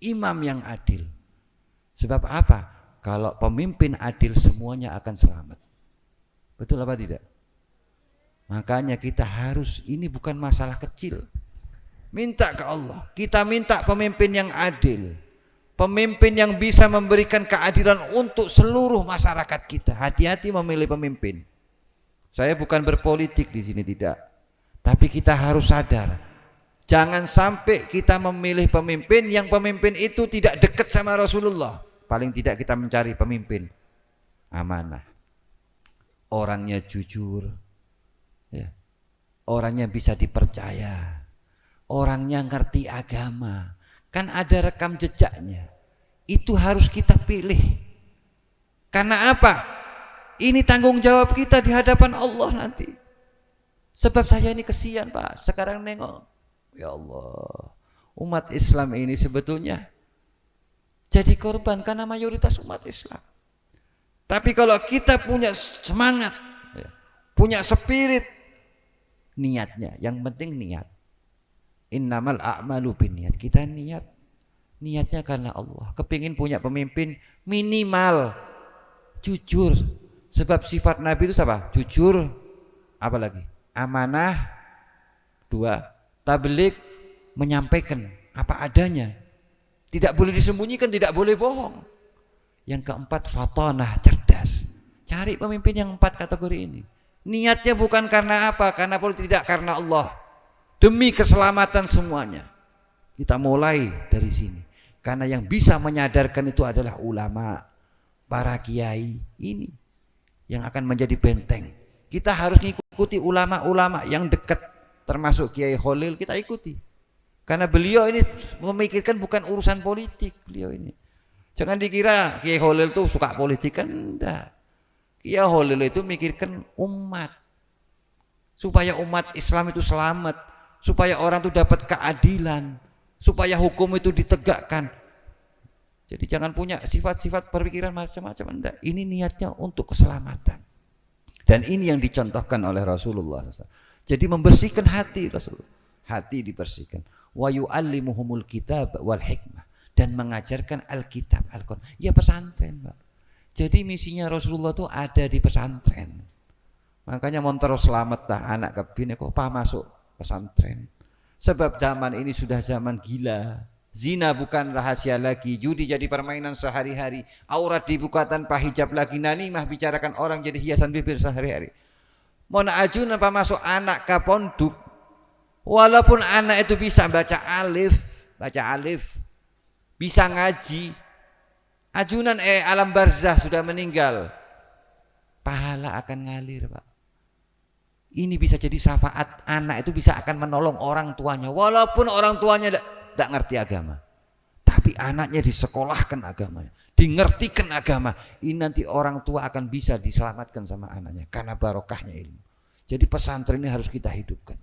imam yang adil. Sebab apa? Kalau pemimpin adil semuanya akan selamat. Betul apa tidak? Makanya kita harus, ini bukan masalah kecil. Minta ke Allah. Kita minta pemimpin yang adil. Pemimpin yang bisa memberikan keadilan untuk seluruh masyarakat kita. Hati-hati memilih pemimpin. Saya bukan berpolitik di sini, tidak. Tapi kita harus sadar, jangan sampai kita memilih pemimpin yang pemimpin itu tidak dekat sama Rasulullah. Paling tidak kita mencari pemimpin amanah, orangnya jujur, ya. Orangnya bisa dipercaya, orangnya ngerti agama, kan ada rekam jejaknya. Itu harus kita pilih. Karena apa? Ini tanggung jawab kita di hadapan Allah nanti. Sebab saya ini kesian Pak, sekarang nengok, ya Allah, umat Islam ini sebetulnya jadi korban karena mayoritas umat Islam. Tapi kalau kita punya semangat, punya spirit, niatnya, yang penting niat. Innamal a'malu binniyat. Kita niatnya karena Allah. Kepingin punya pemimpin minimal jujur. Sebab sifat Nabi itu apa? Jujur, apa lagi? Amanah. 2, tabligh, menyampaikan apa adanya. Tidak boleh disembunyikan, tidak boleh bohong. Yang keempat, fatanah, cerdas. Cari pemimpin yang 4 kategori ini. Niatnya bukan karena apa? Karena politik, tidak, karena Allah. Demi keselamatan semuanya. Kita mulai dari sini. Karena yang bisa menyadarkan itu adalah ulama, para kiai ini yang akan menjadi benteng. Kita harus mengikuti ulama-ulama yang dekat, termasuk Kiai Khalil, kita ikuti. Karena beliau ini memikirkan bukan urusan politik, beliau ini. Jangan dikira Kiai Khalil tuh suka politik, kan enggak. Kiai Holil itu mikirkan umat, supaya umat Islam itu selamat, supaya orang itu dapat keadilan, supaya hukum itu ditegakkan. Jadi jangan punya sifat-sifat perpikiran macam-macam, enggak. Ini niatnya untuk keselamatan. Dan ini yang dicontohkan oleh Rasulullah SAW. Jadi membersihkan hati Rasulullah. Hati dibersihkan. Wa yu'allimuhumul kitab wal hikmah, dan mengajarkan Alkitab, Al-Quran. Ya pesantren, Pak. Jadi misinya Rasulullah itu ada di pesantren. Makanya mau terus selamat dah anak kebin kok masuk pesantren. Sebab zaman ini sudah zaman gila. Zina bukan rahasia lagi, judi jadi permainan sehari-hari, aurat dibuka tanpa hijab lagi, nanimah bicarakan orang jadi hiasan bibir sehari-hari. Mona ajun apa masuk anak ke pondok, walaupun anak itu bisa baca alif, bisa ngaji, ajunan alam barzah sudah meninggal, pahala akan ngalir, Pak. Ini bisa jadi syafaat, anak itu bisa akan menolong orang tuanya, walaupun orang tuanya tidak ngerti agama, tapi anaknya disekolahkan agamanya, dingertikan agama. Ini nanti orang tua akan bisa diselamatkan sama anaknya karena barokahnya ilmu. Jadi pesantren ini harus kita hidupkan,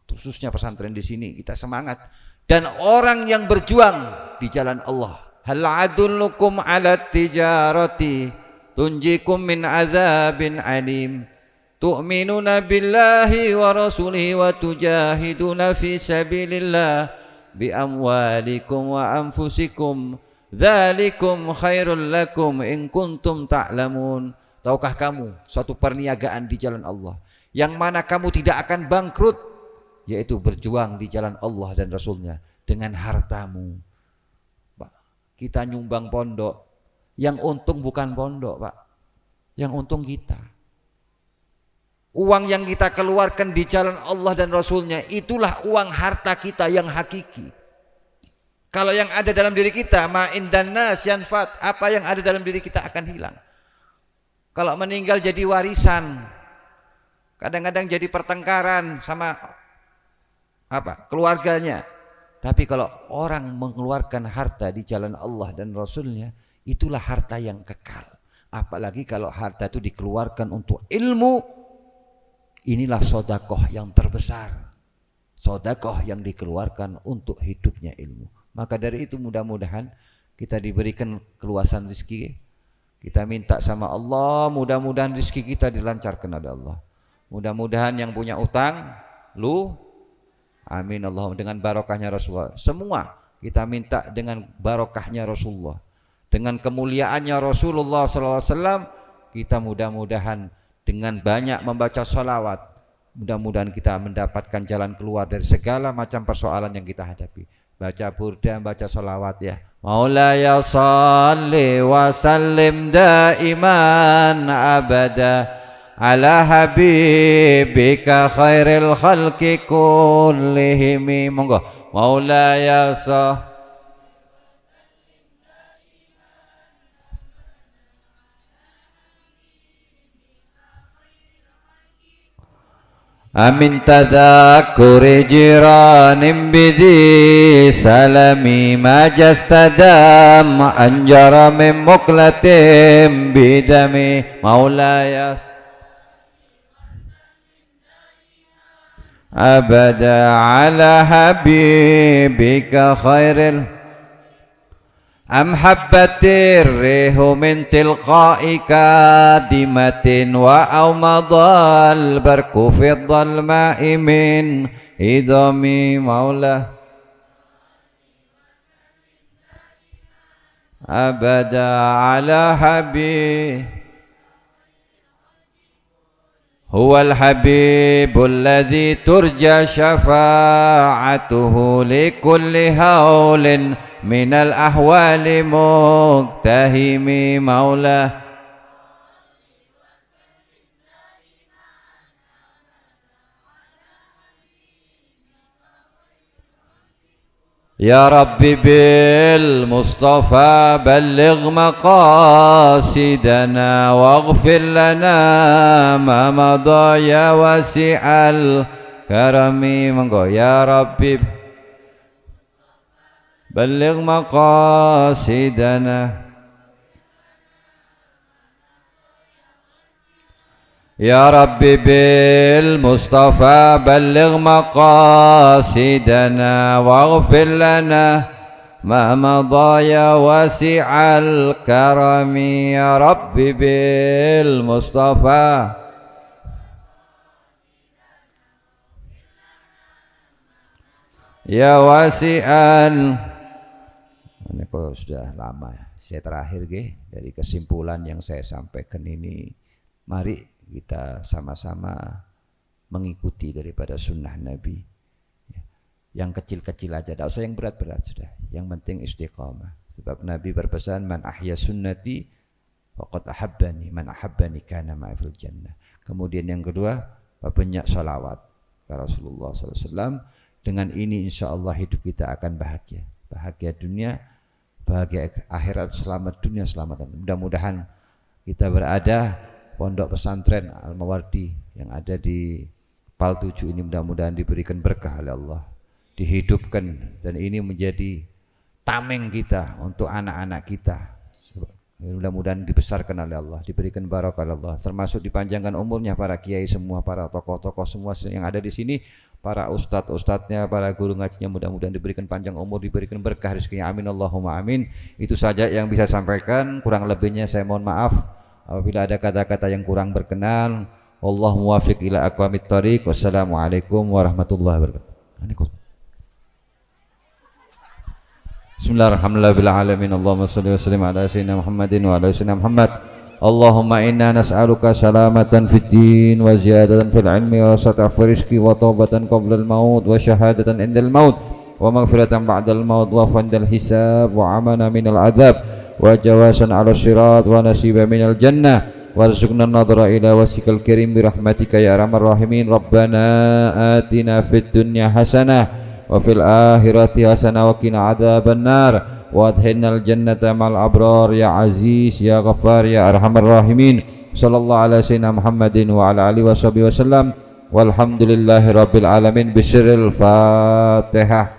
khususnya pesantren di sini kita semangat. Dan orang yang berjuang di jalan Allah, hal adullukum ala tijarati tunjikum min azabin alim, tu'minuna billahi wa rasulihi wa tujahiduna fi sabilillah bi amwalikum wa anfusikum dzalikum khairul lakum in kuntum ta'lamun. Tahukah kamu suatu perniagaan di jalan Allah yang mana kamu tidak akan bangkrut, yaitu berjuang di jalan Allah dan Rasulnya dengan hartamu. Pak, kita nyumbang pondok, yang untung bukan pondok, Pak, yang untung kita. Uang yang kita keluarkan di jalan Allah dan Rasulnya, itulah uang harta kita yang hakiki. Kalau yang ada dalam diri kita, ma'indan nas yanfat, apa yang ada dalam diri kita akan hilang. Kalau meninggal jadi warisan, kadang-kadang jadi pertengkaran sama keluarganya. Tapi kalau orang mengeluarkan harta di jalan Allah dan Rasulnya, itulah harta yang kekal. Apalagi kalau harta itu dikeluarkan untuk ilmu, inilah sodakoh yang terbesar, sodakoh yang dikeluarkan untuk hidupnya ilmu. Maka dari itu mudah-mudahan kita diberikan keluasan rezeki. Kita minta sama Allah, mudah-mudahan rezeki kita dilancarkan oleh Allah. Mudah-mudahan yang punya utang, amin Allahumma, dengan barokahnya Rasulullah. Semua kita minta dengan barokahnya Rasulullah, dengan kemuliaannya Rasulullah SAW. Kita mudah-mudahan dengan banyak membaca sholawat, mudah-mudahan kita mendapatkan jalan keluar dari segala macam persoalan yang kita hadapi. Baca burda, baca sholawat ya. Maulaya salli wa sallim daiman abada ala habibika khairil khalqi kullihim. Monggo. Maulaya salli amin tadhakuri jiranim bidhi salami majastadam anjara min muklatim bidami maulaya abada ala habibika khairil am habbatir rihu min tilqa'i kadimatin wa awmadal barku fi dhalma'i min idami maula abada ala habib huwal habibul ladzi turja syafa'atuhu likulli haulin minal ahwali muktahimi maula ya Rabbi bil Mustafa balligh maqasidana waghfir lana ma madha ya wasi'al karami. Monggo ya Rabbi balligh maqasidana يا رب بالمصطفى بلغ مقاصدنا واغفر لنا ما مضى يا واسع الكرم يا رب بالمصطفى يا واسع ini kok sudah lama saya terakhir dari kesimpulan yang saya sampaikan ini, mari kita sama-sama mengikuti daripada sunnah Nabi. Yang kecil-kecil aja, tidak usah yang berat-berat sudah. Yang penting istiqamah. Sebab Nabi berpesan, man ahya sunnati faqad ahabbani, man ahabbani kana ma'i fil jannah. Kemudian yang kedua, banyak salawat ke Rasulullah SAW. Dengan ini insya Allah hidup kita akan bahagia. Bahagia dunia, bahagia akhirat, selamat dunia, selamat. Mudah-mudahan kita berada pondok pesantren Al-Mawardi yang ada di Pal 7 ini mudah-mudahan diberikan berkah oleh Allah, dihidupkan, dan ini menjadi tameng kita untuk anak-anak kita. Mudah-mudahan dibesarkan oleh Allah, diberikan barakah oleh Allah, termasuk dipanjangkan umurnya para kiai semua, para tokoh-tokoh semua yang ada di sini, para ustadz-ustadznya, para guru ngajinya, mudah-mudahan diberikan panjang umur, diberikan berkah rezekinya, amin Allahumma amin. Itu saja yang bisa sampaikan, kurang lebihnya saya mohon maaf apabila ada kata-kata yang kurang berkenan. Allah muwafiq ila aqwamit thariq. Wassalamualaikum warahmatullahi wabarakatuh. Bismillahirrahmanirrahim. Allahumma shalli wa sallim ala sayyidina Muhammadin wa ala sayyidina Muhammad. Allahumma inna nas'aluka salamatan fid din wa ziyadatan fil ilmi wa sat'a fi rizqi wa taubatan qabla al maut wa syahadatan indal maut wa maghfiratan ba'dal maut wa fandal hisab wa amana minal adzab wa jawasan 'ala sirat wa nasiba minal jannah warzuqna an-nadhara ila wajhikal karim bi rahmatika ya arhamar rahimin. Rabbana atina fid dunya hasanah wa fil akhirati hasanah wa qina adzaban nar wa adkhilnal jannata ma'al abrar ya aziz ya ghaffar ya arhamar rahimin. Sallallahu ala sayyidina Muhammadin wa ala alihi washabihi wasallam walhamdulillahi rabbil alamin. Bismillahil Fatihah.